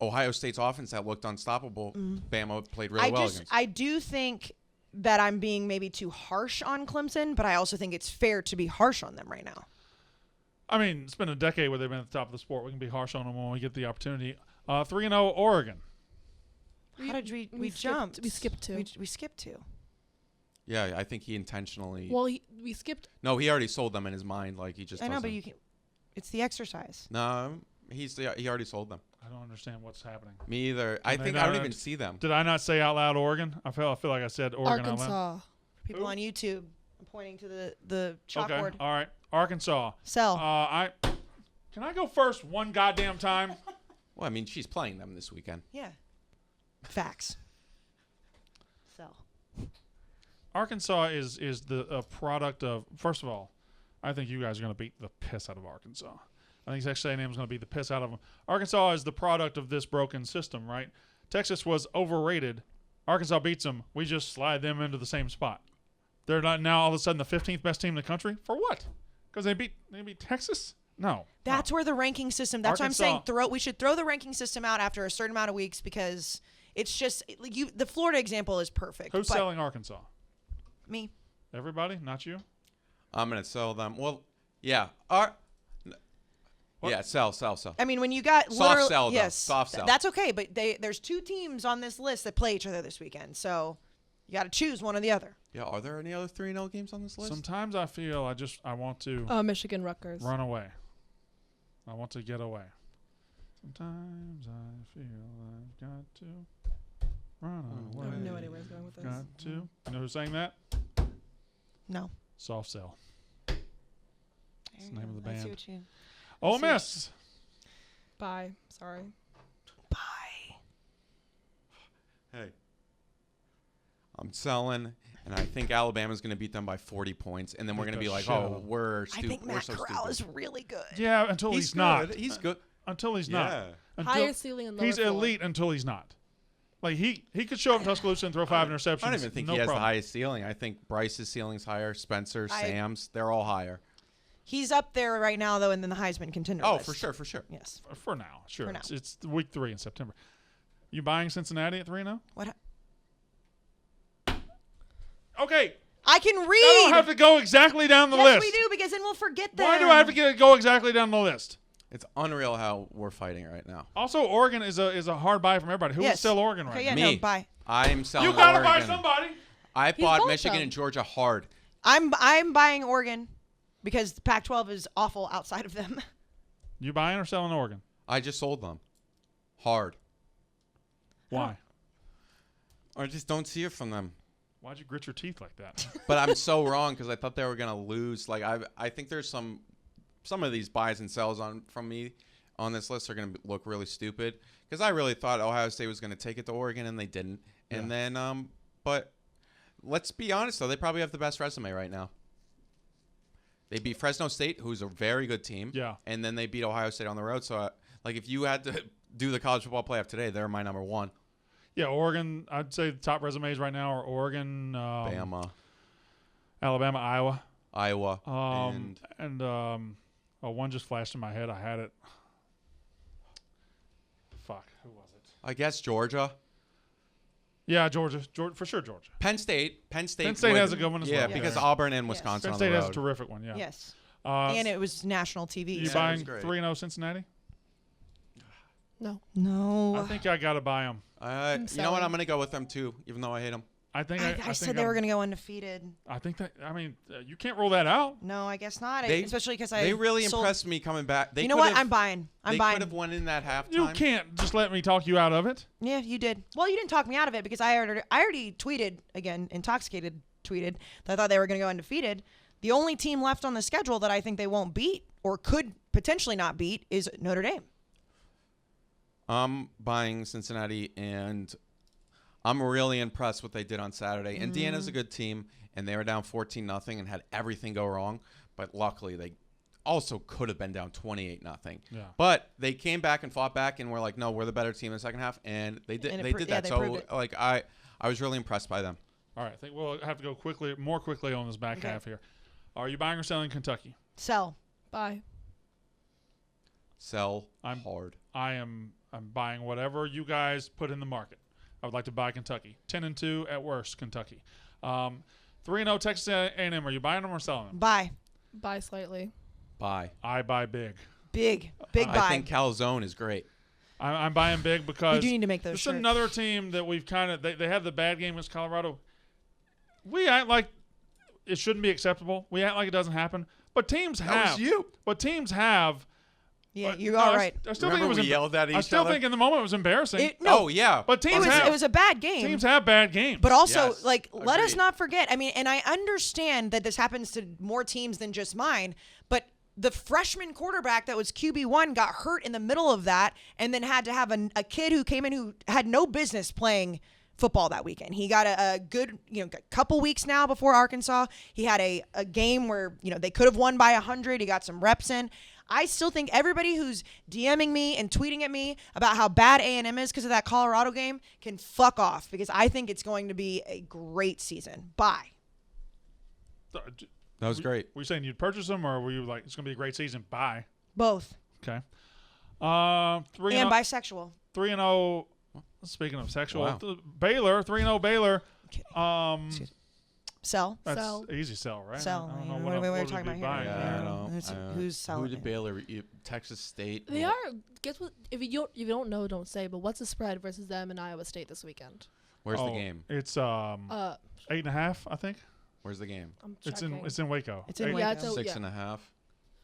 Ohio State's offense that looked unstoppable. Bama played really well against. I do think that I'm being maybe too harsh on Clemson, but I also think it's fair to be harsh on them right now. I mean, it's been a decade where they've been at the top of the sport. We can be harsh on them when we get the opportunity. 3-0 Oregon. How did we skipped- jumped? we skipped two. We skipped two. Yeah, I think he intentionally. Well, we skipped. No, he already sold them in his mind. Like he just. I know, but doesn't- you can. It's the exercise. No, he already sold them. I don't understand what's happening. Me either. I they think I don't not- even see them. Did I not say out loud Oregon? I feel like I said Oregon out loud. Arkansas. People Who? on YouTube. I'm pointing to the chalkboard. Okay. All right. Arkansas. Sell. Can I go first one goddamn time? Well, I mean, she's playing them this weekend. Yeah. Facts. Sell. Arkansas is the product of, first of all, I think you guys are going to beat the piss out of Arkansas. I think Texas A&M is going to beat the piss out of them. Arkansas is the product of this broken system, right? Texas was overrated. Arkansas beats them. We just slide them into the same spot. They're not now all of a sudden the 15th best team in the country. For what? Because they beat Texas? No. That's where the ranking system. That's Arkansas- why I'm saying we should throw the ranking system out after a certain amount of weeks because it's just the Florida example is perfect. Who's but selling Arkansas? me? Everybody? Not you? I'm gonna sell them. Well, yeah. Yeah, sell. I mean, when you got Soft literally, sell, though. yes, Soft sell. that's okay. But there's two teams on this list that play each other this weekend, so you got to choose one or the other. Yeah. Are there any other 3-0 games on this list? Sometimes I feel I want to Michigan Rutgers. run away. I want to get away. Sometimes I feel I've got to run away. I have no idea where he's going with this. Got to. You know who's saying that? No. Soft Cell. That's the name of the I see band. what you. Ole Miss. Bye. Sorry. Bye. Hey. I'm selling, and I think Alabama's going to beat them by 40 points, and then we're Beat going to the be like, shit out oh, of them. we're I stupid. think We're Matt so Corral stupid. is really good. Yeah, until he's not. He's good. Until he's Yeah. not. Until Higher ceiling and lower he's floor. elite until he's not. Like he could show up in Tuscaloosa and throw 5 interceptions. I don't even think no he has problem. the highest ceiling. I think Bryce's ceiling's higher. Spencer, I- Sam's, they're all higher. He's up there right now, though, in the Heisman contender Oh, list. for sure. Yes. For now, sure. For now. It's week 3 in September. You buying Cincinnati at 3-0? What? Okay. I can read. I don't have to go exactly down the yes, list. we do because then we'll forget them. Why do I have to go exactly down the list? It's unreal how we're fighting right now. Also, Oregon is a hard buy from everybody. Who would Yes. sell Oregon right Okay, yeah, now? Me. no, bye. I'm selling You gotta buy Oregon. somebody. I He's bought both Michigan them. and Georgia hard. I'm buying Oregon because the Pac-12 is awful outside of them. You buying or selling Oregon? I just sold them. Hard. Why? I just don't see it from them. Why'd you grit your teeth like that? But I'm so wrong because I thought they were going to lose. Like I think there's some of these buys and sells from me on this list are going to look really stupid because I really thought Ohio State was going to take it to Oregon and they didn't. And then but let's be honest though, they probably have the best resume right now. They beat Fresno State, who's a very good team. Yeah. And then they beat Ohio State on the road. So like if you had to do the college football playoff today, they're my number 1. Yeah, Oregon. I'd say the top resumes right now are Oregon, Bama, Alabama, Iowa, Iowa, and one just flashed in my head. I had it. Fuck, who was it? I guess Georgia. Yeah, Georgia for sure. Georgia. Penn State. Penn State has a good one as yeah, well. because Yeah. Auburn and Yes. Wisconsin Penn on State the has a road. terrific one. Yeah. Yes. Uh, And it was national TV. you Yeah, buying it was great. 3-0 Cincinnati? No. No. I think I gotta buy them. You know what? selling. I'm going to go with them too, even though I hate them. I think I said they were going to go undefeated. I think that. I mean, you can't rule that out. No, I guess not. They- Especially because I They really sold- impressed me coming back. They You know what? could've- I'm buying. I'm They buying. could have won in that halftime. You can't just let me talk you out of it. Yeah, you did. Well, you didn't talk me out of it because I already tweeted again, intoxicated tweeted that I thought they were going to go undefeated. The only team left on the schedule that I think they won't beat or could potentially not beat is Notre Dame. I'm buying Cincinnati, and I'm really impressed what they did on Saturday. Indiana's a good team, and they were down 14-0 and had everything go wrong. But luckily, they also could have been down 28-0. Yeah. But they came back and fought back, and were like, no, we're the better team in the second half, and they did. And They did that. they proved So it. like I was really impressed by them. All right. I think we'll have to go more quickly on this back Okay. half here. Are you buying or selling Kentucky? Sell. Bye. Sell I'm- hard. I'm buying whatever you guys put in the market. I would like to buy Kentucky. 10-2 at worst, Kentucky. 3-0 Texas A&M. Are you buying them or selling them? Buy. Buy slightly. Bye. I buy big. Big buy. I think Calzone is great. I'm buying big we because do need to make those it's shirts. another team that we've kind of they had the bad game against Colorado. We act like it shouldn't be acceptable. We act like it doesn't happen. But teams have. That was you. But teams have Yeah, But you no, are I right. I still Remember think it was we yelled at each I still other? think in the moment it was embarrassing. No, Oh yeah, but teams it was a bad game. teams have bad games. But also, Yes, let us agreed. not forget. I mean, and I understand that this happens to more teams than just mine, but the freshman quarterback that was QB1 got hurt in the middle of that and then had to have a kid who came in who had no business playing football that weekend. He got a good, couple weeks now before Arkansas. He had a game where, they could have won by 100. He got some reps in. I still think everybody who's DMing me and tweeting at me about how bad A&M is because of that Colorado game can fuck off, because I think it's going to be a great season. Bye. that was great. Were you saying you'd purchase them, or were you like, it's going to be a great season? Buy. Both. Okay. 3 And bisexual. 3-0. Speaking of sexual, Wow. Baylor 3-0 Baylor. Sell. That's Sell. easy sell, right? Sell. I don't know What what are we would talking be about here? buying. Yeah, Yeah. I know. Who's selling Who did it? Baylor? Texas State. They are. Guess what? If you don't know, don't say. But what's the spread versus them and Iowa State this weekend? Where's the Oh, game? It's 8.5. 8.5, I think. Where's the game? I'm It's checking. in Waco. It's in Eight- Waco. Yeah, it's a, 6.5.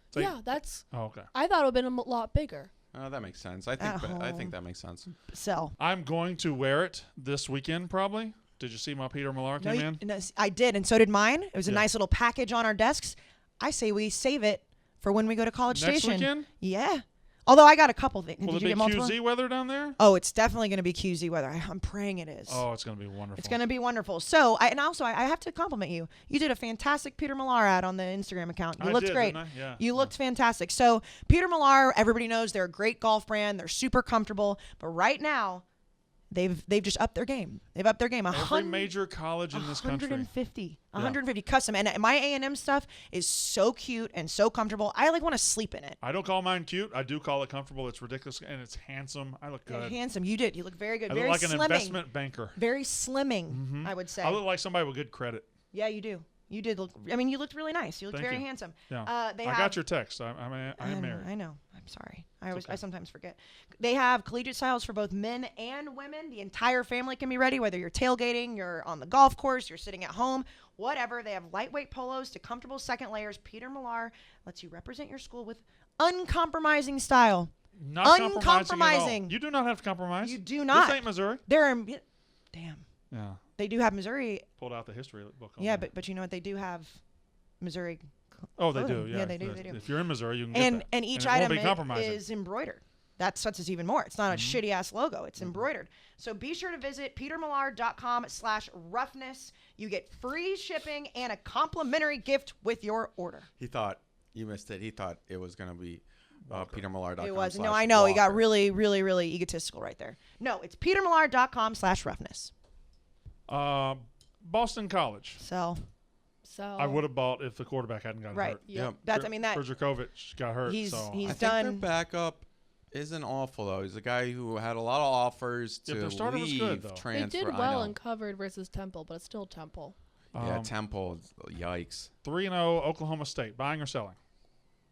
it's eight- yeah. That's. Oh, okay. I thought it would have been a lot bigger. Oh, that makes sense. I At think home. that makes sense. Sell. I'm going to wear it this weekend probably. Did you see my Peter Millar No, came in? no, I did, and so did mine. It was a Yeah. nice little package on our desks. I say we save it for when we go to College Next Station. weekend? Although I got a couple things. Will Did it you be get multiple? QZ weather down there? Oh, it's definitely going to be QZ weather. I'm praying it is. Oh, it's going to be wonderful. It's going to be wonderful. So, I have to compliment you. You did a fantastic Peter Millar ad on the Instagram account. You I looked did, great. didn't I? Yeah. You looked fantastic. So, Peter Millar, everybody knows they're a great golf brand. They're super comfortable. But right now, they've just upped their game. They've upped their game. Every major college in this country. 150 custom. And my A&M stuff is so cute and so comfortable. I want to sleep in it. I don't call mine cute. I do call it comfortable. It's ridiculous and it's handsome. I look good. Handsome. You did. You look very good. I very look like an slimming. investment banker. Very slimming, I would say. I look like somebody with good credit. Yeah, you do. You did look. I mean, you looked really nice. You looked Thank very you. handsome. Yeah. They I have, got your text. I am married. I know. I'm sorry. I okay. sometimes forget. They have collegiate styles for both men and women. The entire family can be ready, whether you're tailgating, you're on the golf course, you're sitting at home, whatever. They have lightweight polos to comfortable second layers. Peter Millar lets you represent your school with uncompromising style. Not compromising. At all. Uncompromising. You do not have to compromise. You do not. This ain't Missouri. Damn. Yeah. They do have Missouri. Pulled out the history book. On Yeah, there. but you know what? They do have Missouri. Oh, they do. clothing. Yeah, Yeah, they do. They do. If you're in Missouri, you can And get that. and each it won't item be compromising. is embroidered. That's us even more. It's not a Mm-hmm. shitty ass logo. It's embroidered. So be sure to visit petermillar.com/roughness. You get free shipping and a complimentary gift with your order. He thought you missed it. He thought it was going to be petermillar.com. It was. No, I know. He got really, really, really egotistical right there. No, it's petermillar.com/roughness. Boston College. So So I would have bought if the quarterback hadn't gotten right. hurt. Yep. That's. I mean that. Berjakovic got hurt. He's so he's I think their done. backup isn't awful though. He's a guy who had a lot of offers Yeah, to their starter was leave, good, though. they transfer. did I well know. and covered versus Temple, but it's still Temple. Yeah, Temple. Yikes. 3-0 Oklahoma State. Buying or selling?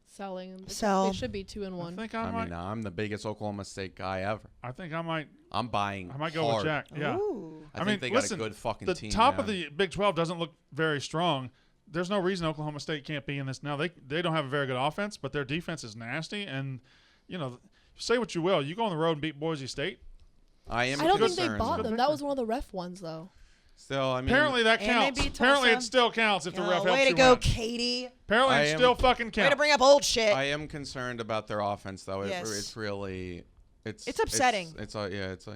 Selling. Sell. They should be 2-1. I think I mean, I'm the biggest Oklahoma State guy ever. I might I'm buying. I might go with hard. Jack. Yeah. Ooh. I mean, think they listen, got a good fucking The team. top of man. the Big 12 doesn't look very strong. There's no reason Oklahoma State can't be in this. Now they don't have a very good offense, but their defense is nasty. And say what you will, you go on the road and beat Boise State. I am. I don't think concerned. they bought them. That was one of the ref ones, though. Still, I mean, Apparently that And they counts. beat Apparently it Tulsa. still counts if the ref helps way to you go, win. Katie. Apparently I it am- still fucking Way to counts. bring up old shit. I am concerned about their offense though. Yes. It's really. It's upsetting. It's like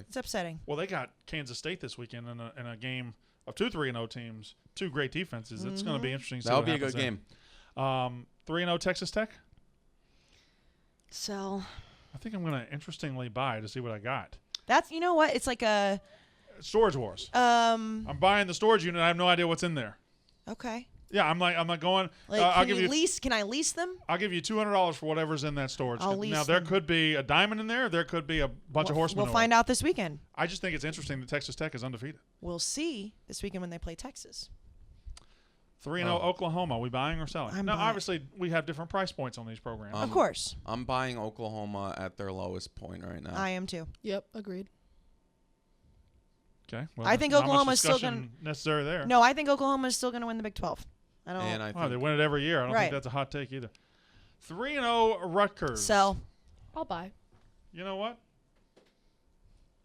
It's upsetting. Well, they got Kansas State this weekend in a game of 2 3-0 teams, 2 great defenses. It's going to be interesting. To see that'll what be a good happens game. there. 3-0 Texas Tech. So I think I'm going to interestingly buy to see what I got. that's what it's like a Storage Wars. I'm buying the storage unit. I have no idea what's in there. okay. Yeah, I'm like going. Like I'll can give you you. lease? Can I lease them? I'll give you $200 for whatever's in that storage. I'll lease now there them. could be a diamond in there. There could be a bunch of horsemen. We'll find out this weekend. I just think it's interesting that Texas Tech is undefeated. We'll see this weekend when they play Texas. 3-0 Oklahoma. We buying or selling? I'm now, buying. obviously, we have different price points on these programs. Of course, I'm buying Oklahoma at their lowest point right now. I am too. Yep, agreed. Okay. Well, I think not much Oklahoma's still discussion necessary there. No, I think Oklahoma is still going to win the Big 12. I don't. and I Wow, think they win it every year. I don't Right. think that's a hot take either. 3-0 Rutgers. Sell. I'll buy. You know what?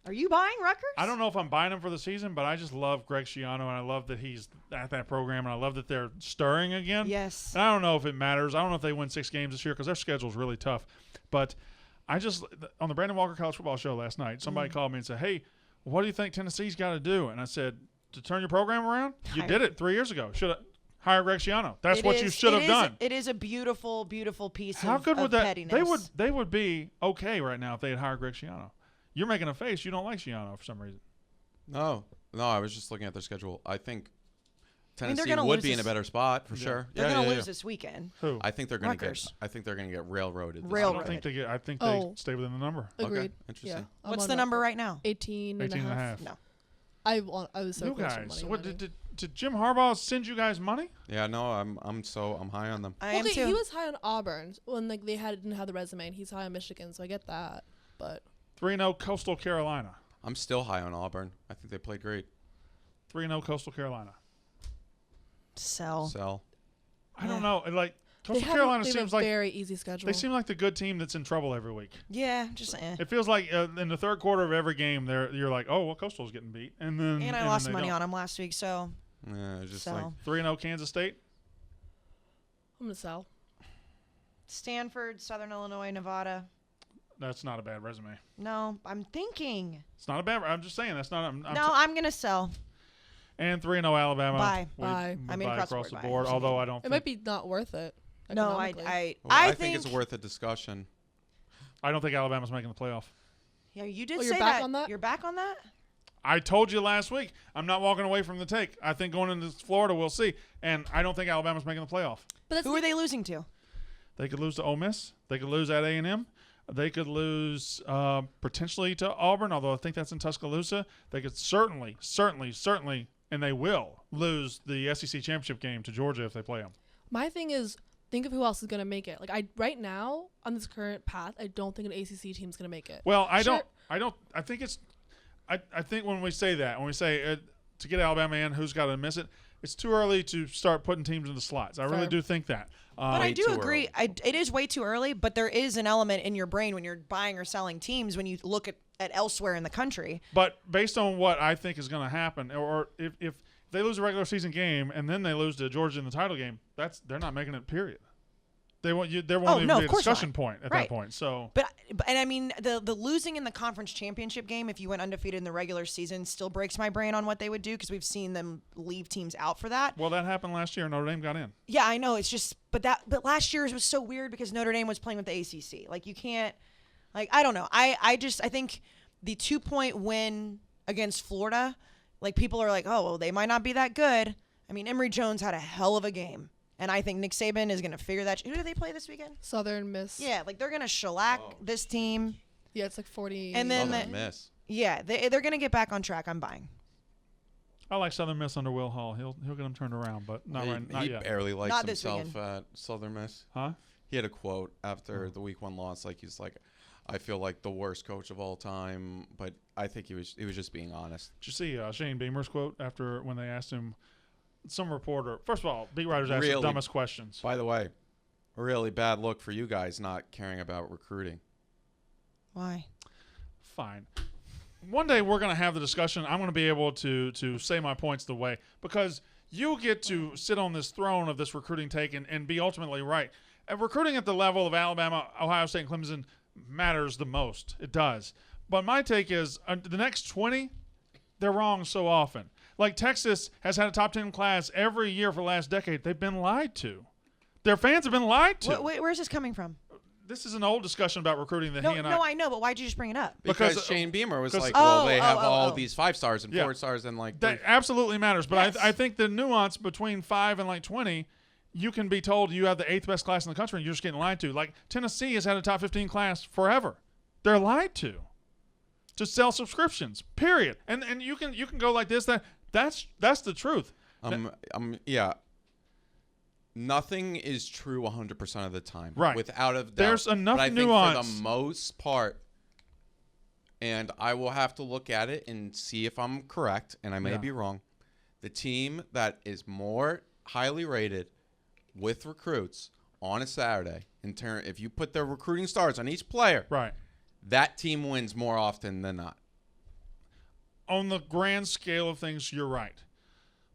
Are you buying Rutgers? I don't know if I'm buying him for the season, but I just love Greg Schiano, and I love that he's at that program, and I love that they're stirring again. Yes. And I don't know if it matters. I don't know if they win 6 games this year because their schedule is really tough. But I just on the Brandon Walker College Football Show last night, somebody called me and said, "Hey, what do you think Tennessee's got to do?" And I said, "To turn your program around, you did it 3 years ago. Should have hired Greg Schiano. That's what you should have done." It is a beautiful, beautiful piece How of good would that? pettiness. They would be okay right now if they had hired Greg Schiano. You're making a face. You don't like Schiano for some reason. No, I was just looking at their schedule. I think they're Tennessee gonna would lose be in a this- better spot for sure. They're Yeah, going to yeah, lose yeah. this weekend. Who? I think they're going to Rutgers. get railroaded. this Railroaded. I think they get. I think Oh. they stay within the number. Agreed. Okay, interesting. Yeah. What's the number right now? 18 and 18 a and a half. half. No. I was so You close to guys, money what money. did Jim Harbaugh send you guys money? Yeah, no, I'm high on them. I am Okay, too. he was high on Auburn when like they didn't have the resume, and he's high on Michigan, so I get that. But 3-0 Coastal Carolina. I'm still high on Auburn. I think they played great. 3-0 Coastal Carolina. Sell. Sell. I don't know. Like they Coastal have Carolina they have seems a like very easy schedule. they seem like the good team that's in trouble every week. Yeah, just It feels like in the third quarter of every game, you're like, oh, well, Coastal's getting beat, and I lost money on them last week, so Yeah, it's just sell. 3-0 Kansas State. I'm gonna sell. Stanford, Southern Illinois, Nevada. That's not a bad resume. No, I'm thinking. It's not a bad. I'm just saying that's not. I'm going to sell. And 3-0 Alabama. Buy. Buy. We I mean, buy across the the board. board, Although I don't. It Think, might be not worth it. No, economically. I think it's worth a discussion. I don't think Alabama's making the playoff. Yeah, you did Oh, say you're back on that? You're back on that? I told you last week. I'm not walking away from the take. I think going into Florida, we'll see. And I don't think Alabama's making the playoff. But that's Who are they losing to? They could lose to Ole Miss. They could lose at A&M. They could lose potentially to Auburn, although I think that's in Tuscaloosa. They could certainly, and they will lose the SEC championship game to Georgia if they play them. My thing is, think of who else is gonna make it. Like right now on this current path, I don't think an ACC team's gonna make it. Well, I Sure. think when we say that, when we say to get Alabama in, who's got to miss it, it's too early to start putting teams in the slots. I really Fair. do think that. But I Way do too agree. early. It is way too early, but there is an element in your brain when you're buying or selling teams when you look at elsewhere in the country. But based on what I think is going to happen, or if they lose a regular season game and then they lose to Georgia in the title game, they're not making it. Period. There won't even be a discussion point at that point. So, But and I mean the losing in the conference championship game, if you went undefeated in the regular season, still breaks my brain on what they would do because we've seen them leave teams out for that. well, that happened last year. Notre Dame got in. Yeah, I know. It's just but last year's was so weird because Notre Dame was playing with the ACC. Like you can't, like I don't know. I think the 2-point win against Florida, like people are like, oh well, they might not be that good. I mean, Emory Jones had a hell of a game. And I think Nick Saban is going to figure that. Who do they play this weekend? Southern Miss. Yeah, like they're going to shellac this team. Yeah, it's like 40. And then Southern Miss. Yeah, they're going to get back on track. I'm buying. I like Southern Miss under Will Hall. He'll get them turned around, but not He yet. barely likes Not this himself weekend. at Southern Miss. Huh? He had a quote after the week 1 loss, he's like, I feel like the worst coach of all time, but I think he was just being honest. Did you see Shane Beamer's quote after when they asked him? Some reporter. First of all, beat writers ask the dumbest questions. By the way, a really bad look for you guys not caring about recruiting. Why? Fine. One day we're going to have the discussion. I'm going to be able to say my points the way because you get to sit on this throne of this recruiting take and be ultimately right. And recruiting at the level of Alabama, Ohio State, and Clemson matters the most. It does. But my take is the next 20, they're wrong so often. Like Texas has had a top 10 class every year for the last decade. They've been lied to. Their fans have been lied to. Where's this coming from? This is an old discussion about recruiting that No, he and I know, but why'd you just bring it up? Because Shane Beamer was like, Oh, they have all oh. these 5-stars and Yeah. 4-stars and that absolutely matters. But Yes. I think the nuance between 5 and 20, you can be told you have the 8th best class in the country and you're just getting lied to. Like Tennessee has had a top 15 class forever. They're lied to sell subscriptions. Period. And you can go like this. That's the truth. yeah. Nothing is true 100% of the time. Right. Without a doubt. There's enough but I nuance. think for the most part, and I will have to look at it and see if I'm correct, and I may be wrong, the team that is more highly rated with recruits on a Saturday, if you put the recruiting stars on each player, Right. that team wins more often than not. On the grand scale of things, you're right.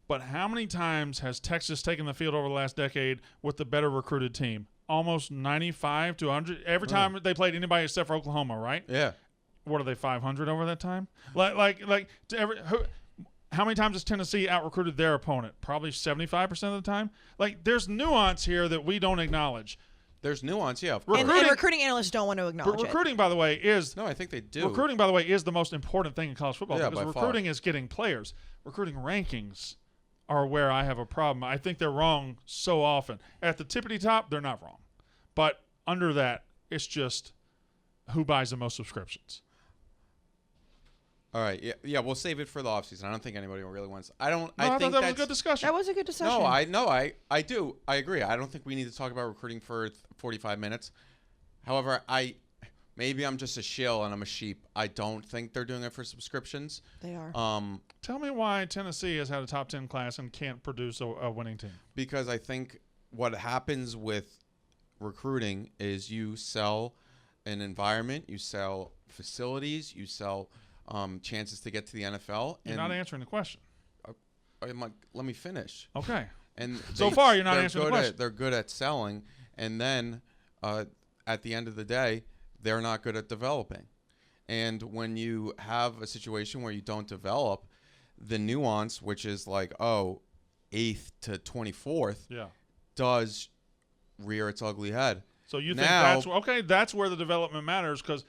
But how many times has Texas taken the field over the last decade with the better recruited team? Almost 95 to 100 every time they played anybody except for Oklahoma, right? Yeah. What are they, 500 over that time? How many times has Tennessee out-recruited their opponent? Probably 75% of the time. Like, there's nuance here that we don't acknowledge. There's nuance, yeah, of course. And recruiting analysts don't want to acknowledge But recruiting, by the way, is No, I think they do. recruiting, by the way, is the most important thing in college football Yeah, because by far. recruiting is getting players. Recruiting rankings are where I have a problem. I think they're wrong so often. At the tippity top, they're not wrong. But under that, it's just who buys the most subscriptions. All right, yeah, we'll save it for the offseason. I don't think anybody really wants. I thought that was a good discussion. That was a good discussion. I do. I agree. I don't think we need to talk about recruiting for 45 minutes. However, maybe I'm just a shill and I'm a sheep. I don't think they're doing it for subscriptions. They are. Tell me why Tennessee has had a top 10 class and can't produce a winning team. Because I think what happens with recruiting is you sell an environment, you sell facilities, you sell chances to get to the NFL. You're not answering the question. Let me finish. Okay. And So far, you're not answering the question. They're good at selling, and then at the end of the day, they're not good at developing. And when you have a situation where you don't develop, the nuance, which is like, 8th to 24th, does rear its ugly head. So you think that's where the development matters because,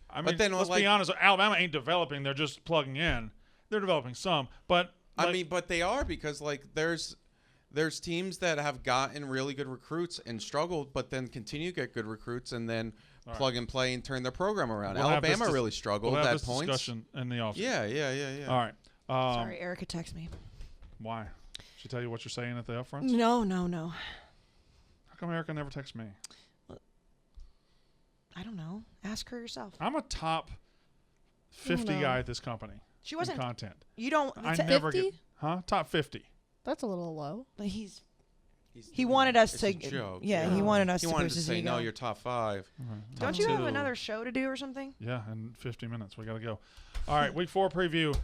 I mean, let's be honest, Alabama ain't developing. They're just plugging in. They're developing some. But but they are because, there's teams that have gotten really good recruits and struggled, but then continue to get good recruits and then plug and play and turn their program around. Alabama really struggled at points. Discussion in the offseason. Yeah. All right. Sorry, Erica texted me. Why? She tell you what you're saying at the upfronts? No. How come Erica never texts me? I don't know. Ask her yourself. I'm a top 50 guy at this company. She wasn't. Content. You don't. I never get. Top 50. That's a little low. He wanted us to. A joke. Yeah, he wanted us He to wanted boost to his say, ego. no, you're top 5. Right. Don't you have another show to do or something? Yeah, in 50 minutes. We got to go. All right, week 4 preview.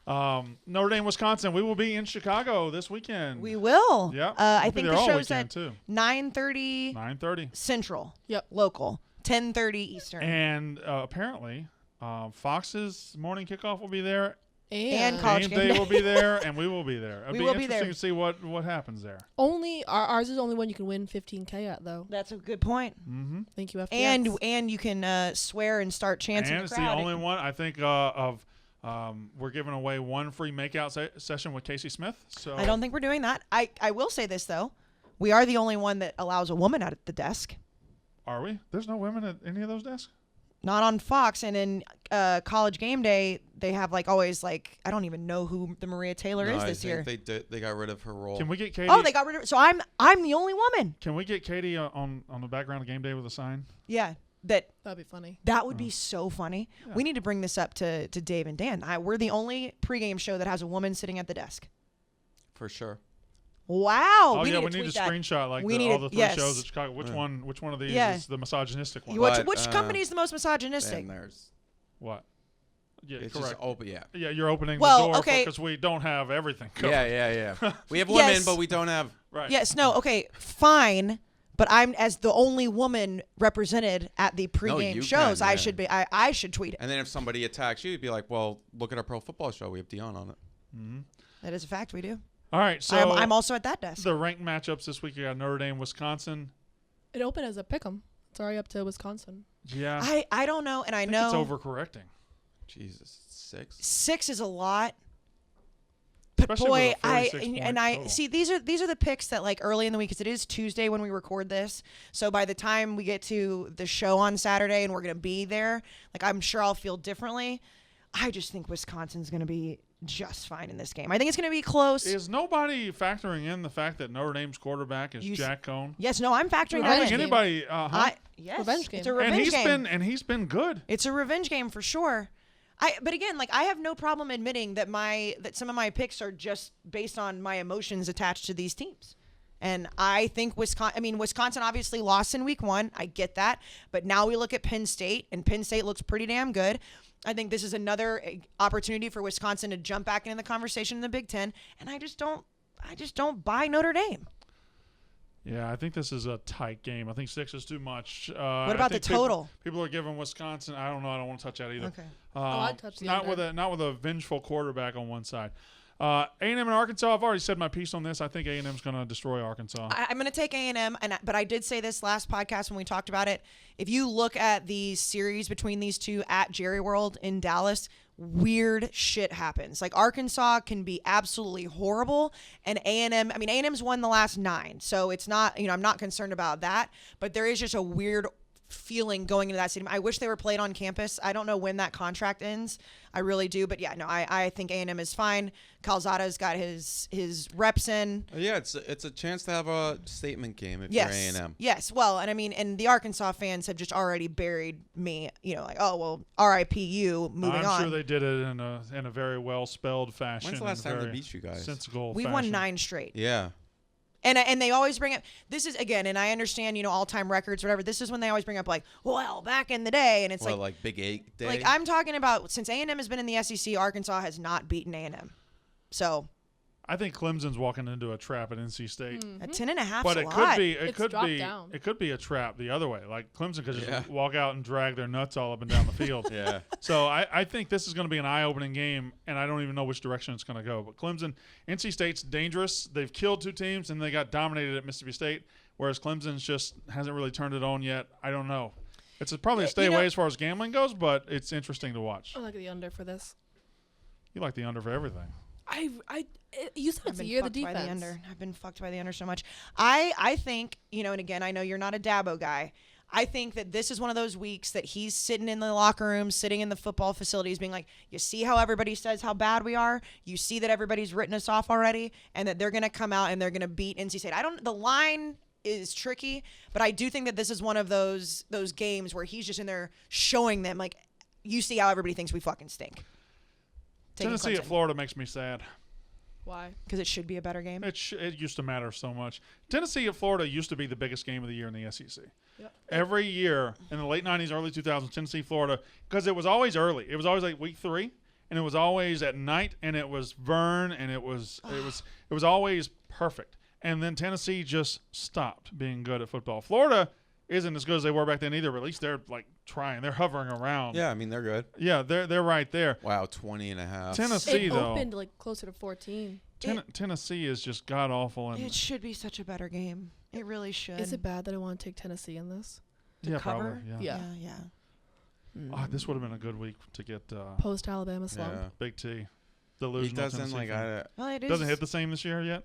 Notre Dame, Wisconsin. We will be in Chicago this weekend. We will. Yeah. I think the show's at too. 9:30 9:30 Central. Yep. Local. 10:30 Eastern. And apparently, Fox's morning kickoff will be there. And college game day will be there, and we will be there. It'll We be will be interesting there. to see what happens there. Ours is the only one you can win $15K at though. That's a good point. Mm-hmm. Thank you, FTX. And you can swear and start chanting. And the it's crowd. the only one I think of. We're giving away one free makeout session with Casey Smith. So I don't think we're doing that. I will say this though, we are the only one that allows a woman at the desk. Are we? There's no women at any of those desks? Not on Fox, and in College Game Day, they have always I don't even know who the Maria Taylor is this year. They got rid of her role. Can we get Katie? Oh, they got rid of her. So I'm the only woman. Can we get Katie on the background of Game Day with a sign? Yeah, that'd be funny. That would be so funny. Yeah. We need to bring this up to Dave and Dan. We're the only pregame show that has a woman sitting at the desk. For sure. Wow. Oh, we yeah, need we to need tweet to that. screenshot We all the 3 shows at Chicago. Which one of these is the misogynistic one? Which company is the most misogynistic? And there's what? Yeah, it's correct. just open. Yeah. Yeah, you're opening Well, the door okay. because we don't have everything covered. Yeah. We have women, Yes. but we don't have. Right. Yes, no, okay, fine. But I'm as the only woman represented at the pregame you shows. can, I yeah. should be. I should tweet it. And then if somebody attacks you, you'd be like, well, look at our pro football show. We have Dion on it. Mm-hmm. That is a fact. We do. All right, so I'm also at that desk. the ranked matchups this week. You got Notre Dame, Wisconsin. It opened as a pick'em. It's already up to Wisconsin. Yeah, I don't know, and I think know it's overcorrecting. Jesus, 6. 6 is a lot. But Especially boy, with a 36 point total. see these are the picks that early in the week, because it is Tuesday when we record this. So by the time we get to the show on Saturday and we're gonna be there, I'm sure I'll feel differently. I just think Wisconsin's gonna be just fine in this game. I think it's gonna be close. Is nobody factoring in the fact that Notre Dame's quarterback is Jack Cohn? Yes, no, I'm factoring I that don't think in. anybody. Yes, Revenge game. It's a revenge game. He's been good. It's a revenge game for sure. But again, I have no problem admitting that some of my picks are just based on my emotions attached to these teams. And I think Wisconsin obviously lost in week 1. I get that. But now we look at Penn State, and Penn State looks pretty damn good. I think this is another opportunity for Wisconsin to jump back into the conversation in the Big Ten. And I just don't buy Notre Dame. Yeah, I think this is a tight game. I think 6 is too much. What about the total? People are giving Wisconsin. I don't know. I don't want to touch that either. Okay. I'd touch the not under. with a vengeful quarterback on one side. A&M and Arkansas. I've already said my piece on this. I think A&M's going to destroy Arkansas. I'm going to take A&M, but I did say this last podcast when we talked about it. If you look at the series between these two at Jerry World in Dallas, weird shit happens. Like Arkansas can be absolutely horrible, and A&M. I mean, A&M's won the last 9, so it's not. I'm not concerned about that. But there is just a weird feeling going into that stadium. I wish they were played on campus. I don't know when that contract ends. I really do. But yeah, no, I think A&M is fine. Calzada's got his reps in. Yeah, it's a chance to have a statement game if Yes. you're A&M. Yes. Well, and the Arkansas fans have just already buried me. Like, oh well, R.I.P. you. Moving on. I'm sure they did it in a very well spelled fashion. When's the last time they beat you guys? Sensible We've won 9 straight. Yeah. And they always bring up, this is, again, and I understand, all-time records, whatever. This is when they always bring up, like, well, back in the day. And it's like Big 8 day? Like, I'm talking about, since A&M has been in the SEC, Arkansas has not beaten A&M. So. I think Clemson's walking into a trap at NC State. A 10.5 But a it lot. could be a trap the other way. Like Clemson could just walk out and drag their nuts all up and down the field. Yeah. So I think this is going to be an eye-opening game, and I don't even know which direction it's going to go. But Clemson, NC State's dangerous. They've killed 2 teams, and they got dominated at Mississippi State, whereas Clemson's just hasn't really turned it on yet. I don't know. It's probably a stay away as far as gambling goes, but it's interesting to watch. I like the under for this. You like the under for everything. You said it's the year of the defense. I've been fucked by the under so much. I think, and again, I know you're not a Dabo guy. I think that this is one of those weeks that he's sitting in the locker room, sitting in the football facilities being like, you see how everybody says how bad we are? You see that everybody's written us off already, and that they're going to come out and they're going to beat NC State. The line is tricky, but I do think that this is one of those games where he's just in there showing them, like, you see how everybody thinks we fucking stink. Tennessee at Florida makes me sad. Why? Because it should be a better game. It used to matter so much. Tennessee at Florida used to be the biggest game of the year in the SEC. Yep. Every year in the late 90s, early 2000s, Tennessee, Florida, because it was always early. It was always like week 3, and it was always at night, and it was Vern, and it was always perfect. And then Tennessee just stopped being good at football. Florida isn't as good as they were back then either, but at least they're like trying. They're hovering around. Yeah, I mean, they're good. Yeah, they're right there. Wow, 20.5. Tennessee, it though. opened like closer to 14. Tennessee is just god awful. And it should be such a better game. It really should. Is it bad that I want to take Tennessee in this? To cover? Probably. Yeah. This would have been a good week to get Post Alabama slump. Yeah. Big T. He Delusional doesn't Tennessee like. fan. Well, it is. Doesn't hit the same this year yet.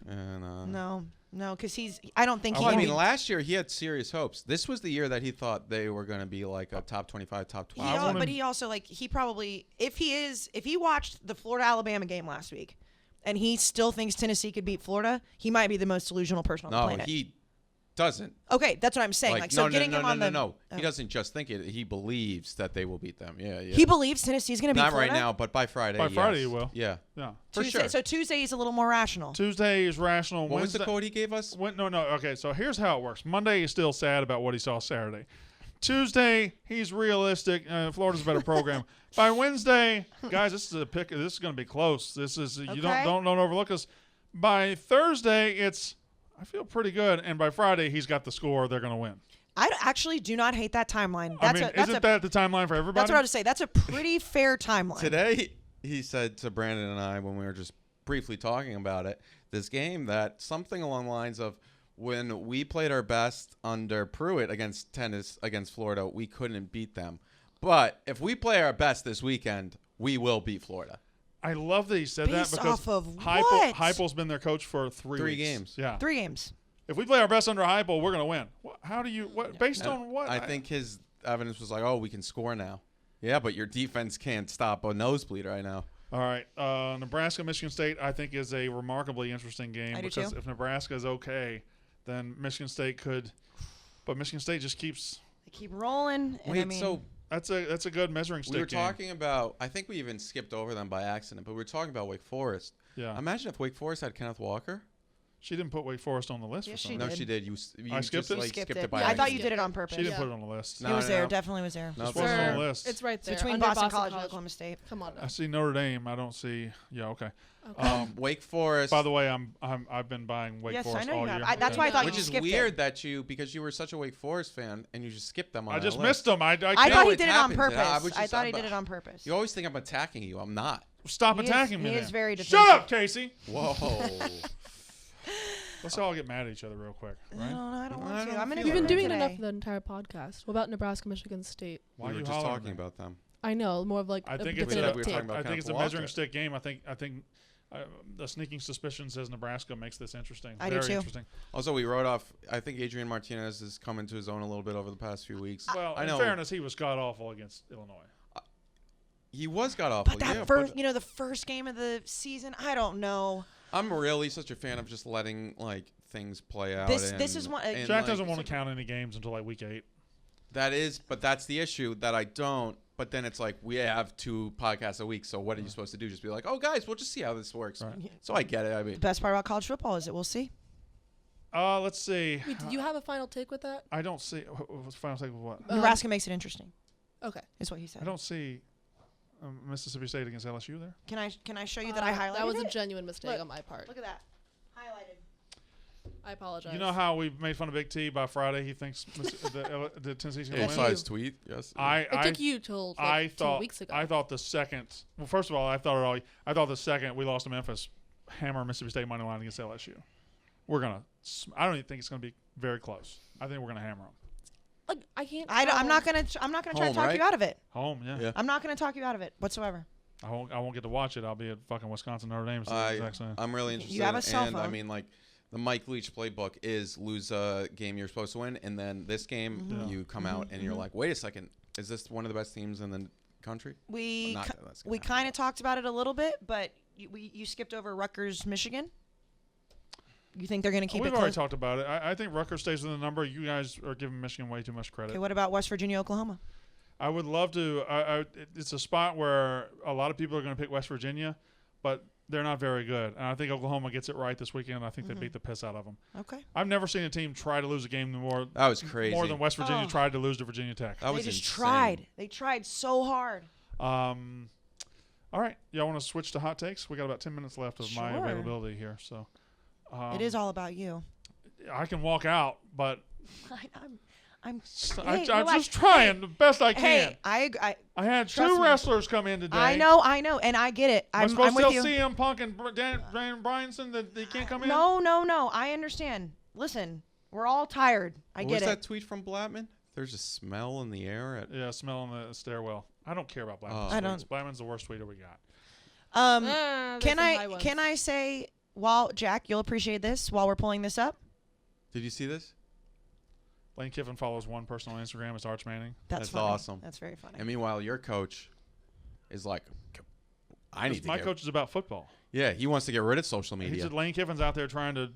No, because I don't think Well, I he. mean, last year he had serious hopes. This was the year that he thought they were going to be like a top 25, top 12. But he also he probably if he watched the Florida Alabama game last week, and he still thinks Tennessee could beat Florida, he might be the most delusional person on the planet. No, he doesn't. Okay, that's what I'm saying. Getting him on the no. He doesn't just think it. He believes that they will beat them. Yeah. He believes Tennessee's going to beat Not Florida? right now, but by Friday. By Friday yes. he will. Yeah. Yeah. For Tuesday, sure. So Tuesday he's a little more rational. Tuesday is rational. What was Wednesday, the code he gave us? No. Okay, so here's how it works. Monday he's still sad about what he saw Saturday. Tuesday he's realistic. Florida's a better program. By Wednesday, guys, this is a pick. This is going to be close. This is you don't overlook us. By Thursday it's I feel pretty good, and by Friday he's got the score. They're going to win. I actually do not hate that timeline. Isn't that the timeline for everybody? That's what I was to say. That's a pretty fair timeline. Today, he said to Brandon and I when we were just briefly talking about it, this game, that something along the lines of when we played our best under Pruitt against Florida, we couldn't beat them. But if we play our best this weekend, we will beat Florida. I love that he said Based that because off of what? Heupel's been their coach for 3 weeks. games. Yeah. 3 games. If we play our best under Heupel, we're going to win. How do you – based on what? I think his evidence was like, oh, we can score now. Yeah, but your defense can't stop a nosebleed right now. All right. Nebraska, Michigan State, I think, is a remarkably interesting game. I do because too. if Nebraska is okay, then Michigan State could – but Michigan State just keeps – They keep rolling. And so – That's a good measuring stick we were game. talking about, I think we even skipped over them by accident, but we were talking about Wake Forest. Yeah. Imagine if Wake Forest had Kenneth Walker. She didn't put Wake Forest on the list Yes, for she some No, did. she did. You I skipped just it? like Skipped skipped it. it by Yeah, I thought accident. you did it on purpose. She didn't Yeah. put it on the list. No, It was there. Definitely was there. No, Just it wasn't wasn't there. on the list. It's right there. Between under Boston College and Oklahoma State. Come on now. I see Notre Dame. I don't see. Yeah, okay. Wake Forest. By the way, I've been buying Wake Yes, I Forest know all you have. year. That's why I thought which you is skipped weird it. that because you were such a Wake Forest fan and you just skipped them on I that just list. missed them. I I can't thought he it did it on happens. purpose. I was I just- thought he did it on purpose. You always think I'm attacking you. I'm not. stop He is- attacking me. he then. is very Shut up, defensive. Casey. Whoa. Let's all get mad at each other real quick, I right? don't want I to. don't I'm gonna feel be You've been Alright. doing today. enough the entire podcast. What about Nebraska, Michigan State? Why we are were you just hollering talking at me? about them. I know, more of like I a think it's we said definitive we were take. talking about I think it's a Kenneth measuring Walker. stick game. I think the sneaking suspicion says Nebraska makes this interesting. I do Very too. interesting. Also, we wrote off. I think Adrian Martinez has come into his own a little bit over the past few weeks. Well, I in know fairness, he was god awful against Illinois. he was got awful. But that yeah, first, the first game of the season, I don't know. I'm really such a fan of just letting things play out. This and- is one- and, Jack like, doesn't want to count any games until like week 8. but that's the issue that I don't. But then it's like we have 2 podcasts a week, so what are you supposed to do? Just be like, oh guys, we'll just see how this works. Right. So I get it. I The mean, best part about college football is that we'll see. Let's see. Wait, did you have a final take with that? I don't see. What's the final take of what? Nebraska makes it interesting, Okay. is what he said. I don't see Mississippi State against LSU there. Can I show you that I highlighted That was it? a genuine mistake Look. on my part. Look at that. Highlighted. I apologize. You know how we made fun of Big T by Friday? He thinks the Tennessee's going I to saw win. his tweet. Yes. It took you till like 2 weeks ago. I thought the second. Well, first of all, I thought the second we lost to Memphis, hammer Mississippi State money line against LSU. We're gonna. I don't even think it's gonna be very close. I think we're gonna hammer them. Like, I can't. I'm not gonna try Home, to talk right? you out of it. Home, yeah. Yeah. I'm not gonna talk you out of it whatsoever. I won't get to watch it. I'll be at fucking Wisconsin Notre Dame. So the exact same. I'm really interested. You have a cell and I phone. mean, like, the Mike Leach playbook is lose a game you're supposed to win, and then this game Mhm. you come out and you're like, wait a second, is this one of the best teams in the country? We Not that that's gonna we happen. kind of talked about it a little bit, but you skipped over Rutgers, Michigan. You think they're gonna keep We've it already close? talked about it. I think Rutgers stays in the number. You guys are giving Michigan way too much credit. Okay, what about West Virginia, Oklahoma? I would love to. It's a spot where a lot of people are going to pick West Virginia, but they're not very good. And I think Oklahoma gets it right this weekend. I think they beat the piss out of them. Okay. I've never seen a team try to lose a game That was crazy. more than West Virginia Oh. tried to lose to Virginia Tech. That was They just insane. tried. They tried so hard. All right, y'all want to switch to hot takes? We got about 10 minutes left of my Sure. availability here, so It is all about you. I can walk out, but I'm I'm Hey, just relax. trying the best I can. Hey, I I had trust 2 me. wrestlers come in today. I know, and I get it. I'm I'm supposed with to you. tell CM Punk and Dan Bryanson that they can't come in? No. I understand. Listen, we're all tired. I What get was it. that tweet from Blattman? There's a smell in the air. Yeah, smell in the stairwell. I don't care about Blackman's Oh. I tweets. don't- Blackman's the worst tweeter we got. There's Can some high ones. I say while Jack, you'll appreciate this while we're pulling this up? Did you see this? Lane Kiffin follows one person on Instagram. It's Arch Manning. That's That's funny. awesome. That's very funny. And meanwhile, your coach is like, I need to My get. coach is about football. Yeah, he wants to get rid of social He media. said Lane Kiffin's out there trying to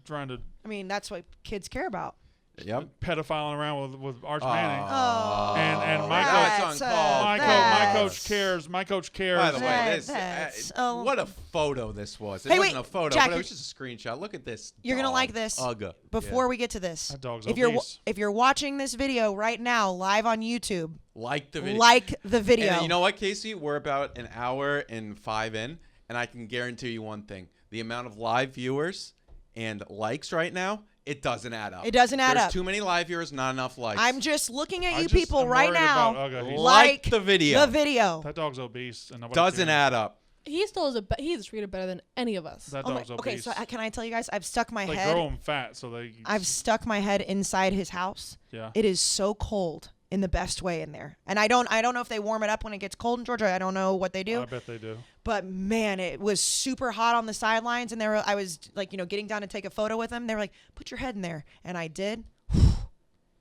I mean, that's what kids care about. Yep. pedophiling around with Arch Manning. Oh, And my that's coach- uncalled My for. coach cares. My coach cares. By the way, That's- this oh. what a photo this was. It Hey, wasn't wait, a photo, Jack, but it you're- was just a screenshot. Look at this. You're gonna dog. like this. Ugh. Before we get to this, That dog's if you're obese. if you're watching this video right now live on YouTube, Like the video. like the video. And you know what, Casey? We're about an hour and 5 in, and I can guarantee you one thing: the amount of live viewers and likes right now, it doesn't add up. It doesn't add There's up. too many live viewers, not enough likes. I'm just looking at you I'm people right worried now. about Uga. He's- Like the video. The video. That dog's obese. And nobody doesn't cares. add up. He still is he's treated better than any of us. That Oh my- dog's obese. okay, so can I tell you guys? I've stuck my They head. grow him fat, so they. I've stuck my head inside his house. Yeah. It is so cold in the best way in there, and I don't know if they warm it up when it gets cold in Georgia. I don't know what they do. I bet they do. But man, it was super hot on the sidelines, and I was like, getting down to take a photo with him. They were like, "Put your head in there," and I did.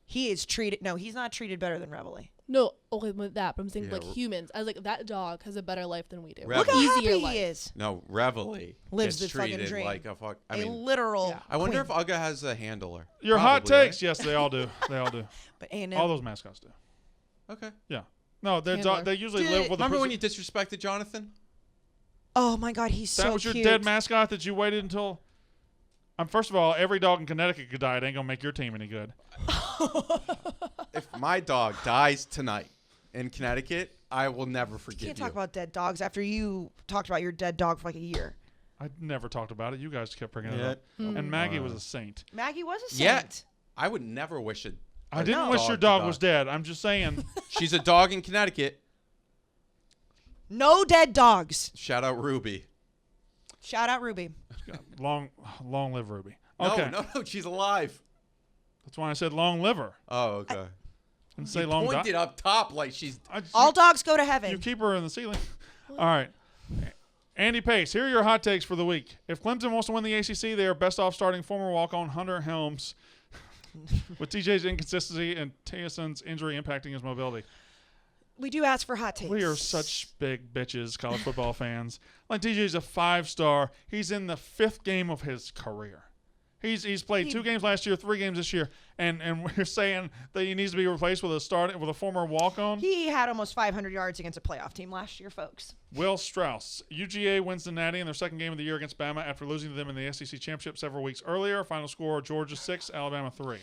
He is treated. No, he's not treated better than Reveille. No, okay, with that, but I'm saying Yeah, like humans. I was like, that dog has a better life than we do. Reveille. Look how Easier happy life. he is. No, Reveille Lives gets the fucking treated dream. like a fuck. I A mean, literal. Yeah. I wonder queen. if Uga has a handler. Your hot Probably, takes, yes, they all do. They all do. But A&M. All those mascots do. Okay. Yeah. No, Handler. they usually Dude, live with. Remember when you disrespected Jonathan? Oh my God, he's That so was your cute. dead mascot that you waited until. First of all, every dog in Connecticut could die. It ain't gonna make your team any good. If my dog dies tonight in Connecticut, I will never forgive you. Can't talk about dead dogs after you talked about your dead dog for like a year. I never talked about it. You guys kept bringing it up. And Maggie was a saint. Maggie was a saint. Yeah, I would never wish it. I didn't wish your dog was dead. I'm just saying. She's a dog in Connecticut. No dead dogs. Shout out Ruby. Shout out Ruby. Long live Ruby. Okay. No, she's alive. That's why I said long liver. Oh, okay. Didn't say You long pointed up top like she's. All dogs go to heaven. You keep her in the ceiling. All right. Andy Pace, here are your hot takes for the week. If Clemson wants to win the ACC, they are best off starting former walk-on Hunter Helms with TJ's inconsistency and Tayason's injury impacting his mobility. We do ask for hot takes. We are such big bitches, college football fans. Like, TJ's a 5-star. He's in the 5th game of his career. He's played 2 games last year, 3 games this year, and we're saying that he needs to be replaced with a former walk-on. He had almost 500 yards against a playoff team last year, folks. Will Strauss. UGA wins the Natty in their 2nd game of the year against Bama after losing to them in the SEC Championship several weeks earlier. Final score, Georgia 6, Alabama 3.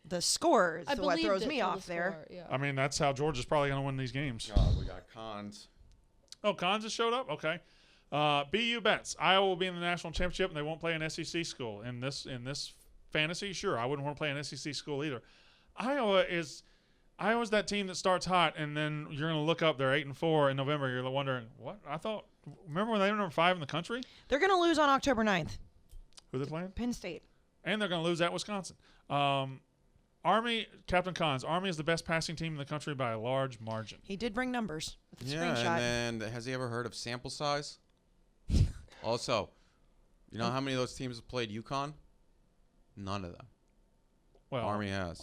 The score is what throws me off score, there. Yeah. I mean, that's how Georgia's probably going to win these games. Oh, we got cons. Oh, Cons has showed up? Okay. BU bets. Iowa will be in the national championship, and they won't play an SEC school. In this fantasy, sure, I wouldn't want to play an SEC school either. Iowa's that team that starts hot, and then you're going to look up, they're 8-4 in November. You're wondering, what? Remember when they were number 5 in the country? They're going to lose on October 9th. Who are they playing? Penn State. And they're going to lose at Wisconsin. Army, Captain Cons. Army is the best passing team in the country by a large margin. He did bring numbers with the Yeah, screenshot. and then has he ever heard of sample size? Also, you know how many of those teams have played UConn? None of them. Well, Army has.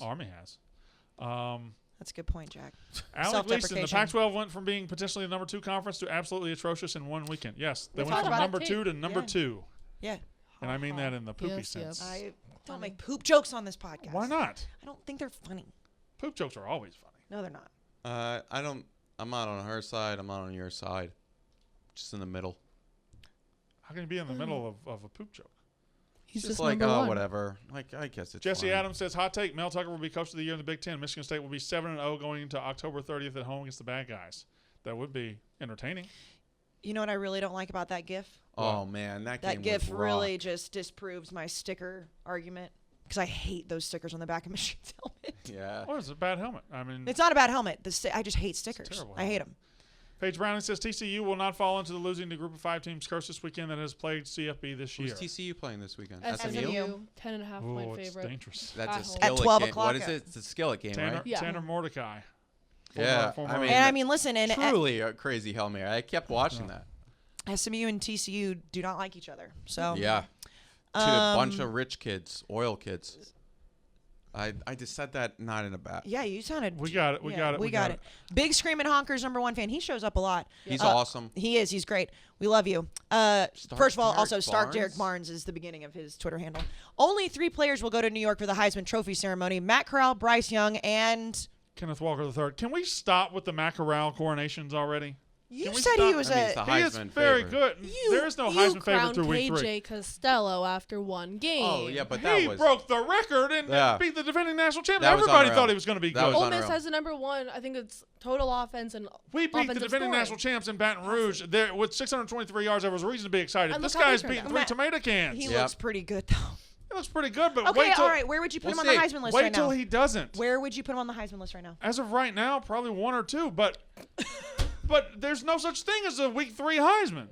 That's a good point, Jack. Alec Gleason, the Self-deprecation. Pac-12 went from being potentially the number 2 conference to absolutely atrocious in one weekend. Yes, they Let's went talk from about number it. 2 to number Yeah. 2. Yeah. And I mean that in the poopy Yes, sense. yes. I don't make poop jokes on this podcast. Why not? I don't think they're funny. Poop jokes are always funny. No, they're not. I'm not on her side. I'm not on your side. Just in the middle. How can you be in the middle of a poop joke? He's Just just like, number 1. whatever. Like, I guess it's Jesse fine. Adams says, hot take, Mel Tucker will be coach of the year in the Big Ten. Michigan State will be 7-0 going into October 30th at home against the bad guys. That would be entertaining. You know what I really don't like about that GIF? Oh, man. That That game GIF was really rocked. just disproves my sticker argument because I hate those stickers on the back of Michigan's helmet. Yeah. Or it's a bad helmet. I mean, It's not a bad helmet. I just hate stickers. terrible I hate them. Paige Browning says TCU will not fall into the losing to Group of 5 teams curse this weekend that has plagued CFB this year. Who's TCU playing this weekend? SMU. 10.5 Oh, point it's favorite. dangerous. That's a At skillet 12 game. o'clock. What is it? It's a skillet game, Tanner, right? Yeah. Tanner Mordecai. Yeah, Former I mean, And I mean, listen, and Truly a crazy Hail Mary. I kept watching that. SMU and TCU do not like each other. So Yeah. To a bunch of rich kids, oil kids. I just said that not in a bad. yeah, you sounded. We got it. We got it. We got it. Big Screaming Honker's #1 fan. He shows up a lot. He's awesome. He is. He's great. We love you. First of all, Derek also Stark Barnes? Derek Barnes is the beginning of his Twitter handle. Only 3 players will go to New York for the Heisman Trophy ceremony: Matt Corral, Bryce Young, and Kenneth Walker III. Can we stop with the Matt Corral coronations already? you Can we said stop? he was I mean, it's a. the He is Heisman very favorite. good. There is no Heisman favorite through week 3. KJ Costello after 1 game. Oh, yeah, but that He was. broke the record and Yeah. beat the defending national champion. That was Everybody unreal. thought he was going to be That good. was Ole unreal. Miss has the #1. I think it's total offense and We beat the offensive defending scoring. national champs in Baton Rouge there with 623 yards. There was a reason to be excited. And This look how guy's he turned beating out. 3 Matt- tomato cans. He Yep. looks pretty good though. It looks pretty good, but Okay, wait till all right. Where would you put him on the see. Heisman list wait right till now? he doesn't. Where would you put him on the Heisman list right now? As of right now, probably 1 or 2, but but there's no such thing as a week 3 Heisman.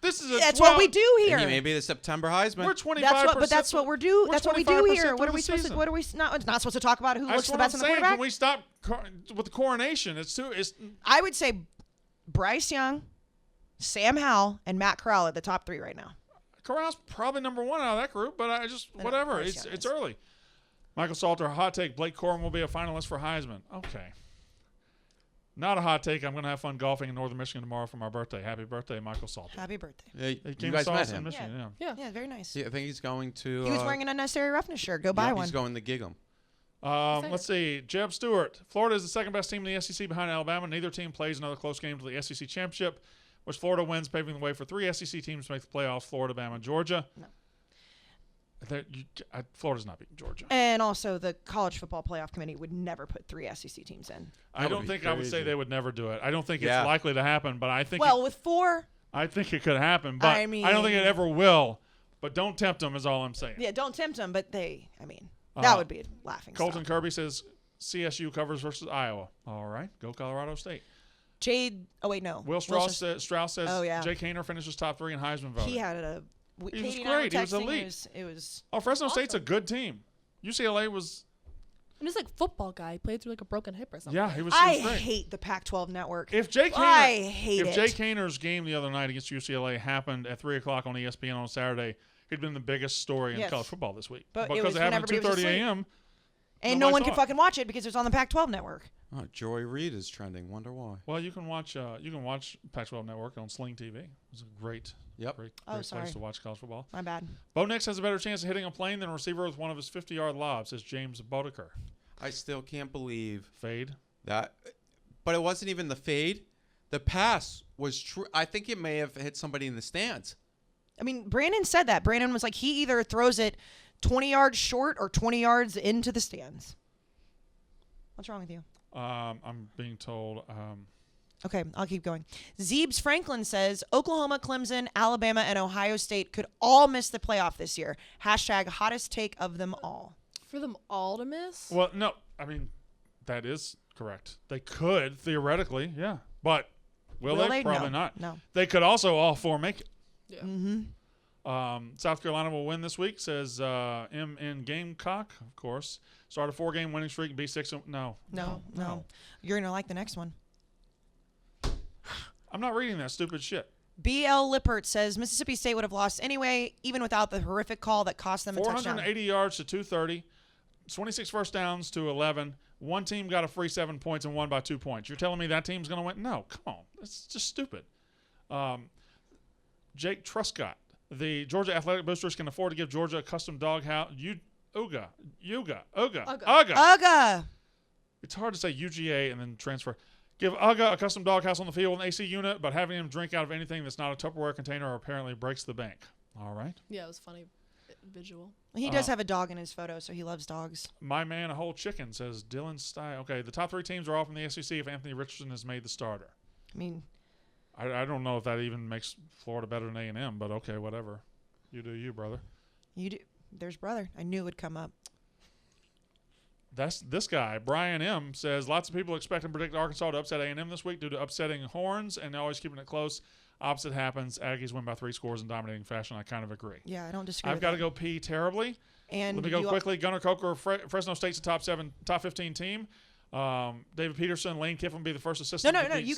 This is a That's 12 what we do here. And he may be the September Heisman. We're 25%. That's what we're do. we're That's what we do 25% here. What are through we the supposed to? season. What are we not supposed to talk about? Who That's looks the what best I'm in the saying. quarterback? Can we stop with the coronation? It's too. It's I would say Bryce Young, Sam Howell, and Matt Corral are the top 3 right now. Corral's probably #1 out of that group, but I just know, whatever. Bryce It's Young it's is. early. Michael Salter, hot take: Blake Corum will be a finalist for Heisman. Okay. Not a hot take. I'm going to have fun golfing in Northern Michigan tomorrow for my birthday. Happy birthday, Michael Salter. Happy birthday. Hey, He you came guys and saw met us in him. Michigan, yeah. Yeah, very nice. Yeah, I think he's going to. He was wearing an unnecessary roughness shirt. Go buy yeah, one. He's going to gig him. Let's see. Jeb Stewart. Florida is the second best team in the SEC behind Alabama. Neither team plays another close game to the SEC championship, which Florida wins, paving the way for 3 SEC teams to make the playoffs: Florida, Bama, and Georgia. Florida's not beating Georgia. And also, the college football playoff committee would never put 3 SEC teams in. I don't think I would say they would never do it. I don't think it's likely to happen, but I think with 4, I think it could happen, but I mean, I don't think it ever will. But don't tempt them is all I'm saying. Yeah, don't tempt them, but that would be a laughing Colton stock. Kirby says CSU covers versus Iowa. All right, go Colorado State. Jade, no. Will Strauss says Jake Haener finishes top 3 in Heisman voting. He had He was great. He was elite. It was Fresno awesome. State's a good team. UCLA was. And he's like a football guy. He played through like a broken hip or something. Yeah, he was I great. hate the Pac-12 network. If Jake Haener's game the other night against UCLA happened at 3:00 on ESPN on Saturday, he'd been the biggest story in college football this week. But because it happened at 2:30 a.m. And no one could fucking watch it because it was on the Pac-12 network. Oh, Joy Reid is trending. Wonder why. Well, you can watch Pac-12 Network on Sling TV. It's a great place to watch college football. My bad. Bo Nix has a better chance of hitting a plane than a receiver with one of his 50-yard lobs, says James Bodeker. I still can't believe Fade. that. But it wasn't even the fade. The pass was true. I think it may have hit somebody in the stands. I mean, Brandon said that. Brandon was like, he either throws it 20 yards short or 20 yards into the stands. What's wrong with you? I'm being told. Okay, I'll keep going. Zeebs Franklin says Oklahoma, Clemson, Alabama, and Ohio State could all miss the playoff this year. # hottest take of them all. For them all to miss? Well, no. I mean, that is correct. They could, theoretically, yeah. But will they? Probably not. No. They could also all 4 make it. Yeah. Mm-hmm. South Carolina will win this week, says M.N. Gamecock, of course. Start a 4-game winning streak and be 6. No. You're going to like the next one. I'm not reading that stupid shit. B.L. Lippert says Mississippi State would have lost anyway, even without the horrific call that cost them a touchdown. 480 yards to 230, 26 first downs to 11. One team got a free 7 points and won by 2 points. You're telling me that team's going to win? No, come on. That's just stupid. Jake Truscott. The Georgia Athletic Boosters can afford to give Georgia a custom doghouse. Uga. It's hard to say UGA and then transfer. Give Uga a custom doghouse on the field with an AC unit, but having him drink out of anything that's not a Tupperware container apparently breaks the bank. All right. Yeah, it was funny visual. He does have a dog in his photo, so he loves dogs. My man, a whole chicken, says Dylan Stein. Okay, the top 3 teams are all from the SEC if Anthony Richardson is made the starter. I mean, I don't know if that even makes Florida better than A&M, but okay, whatever. You do you, brother. you do. There's brother. I knew it would come up. That's this guy. Brian M. says lots of people expect and predict Arkansas to upset A&M this week due to upsetting Horns and always keeping it close. Opposite happens. Aggies win by 3 scores in dominating fashion. I kind of agree. Yeah, I don't disagree. I've got to go pee terribly. And let me go quickly. Gunnar Coker, Fresno State's a top 15 team. David Peterson, Lane Kiffin will be the first assistant. No. You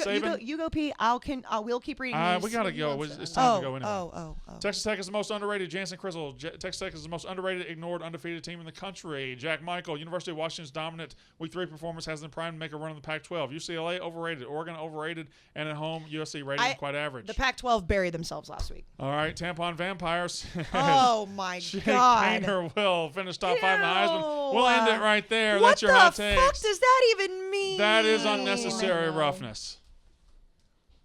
go pee. We'll keep reading. We gotta go. It's time to go anyway. Oh. Texas Tech is the most underrated. Jansen Crizzle. Texas Tech is the most underrated, ignored, undefeated team in the country. Jack Michael. University of Washington's dominant Week 3 performance has them primed to make a run in the Pac-12. UCLA overrated. Oregon overrated, and at home USC rating quite average. The Pac-12 buried themselves last week. All right, Tampon Vampires. Oh my Jake God. Haener will finish top 5 in the Heisman. We'll end it right there. What That's your hot takes. What the fuck does that even mean? That is unnecessary roughness.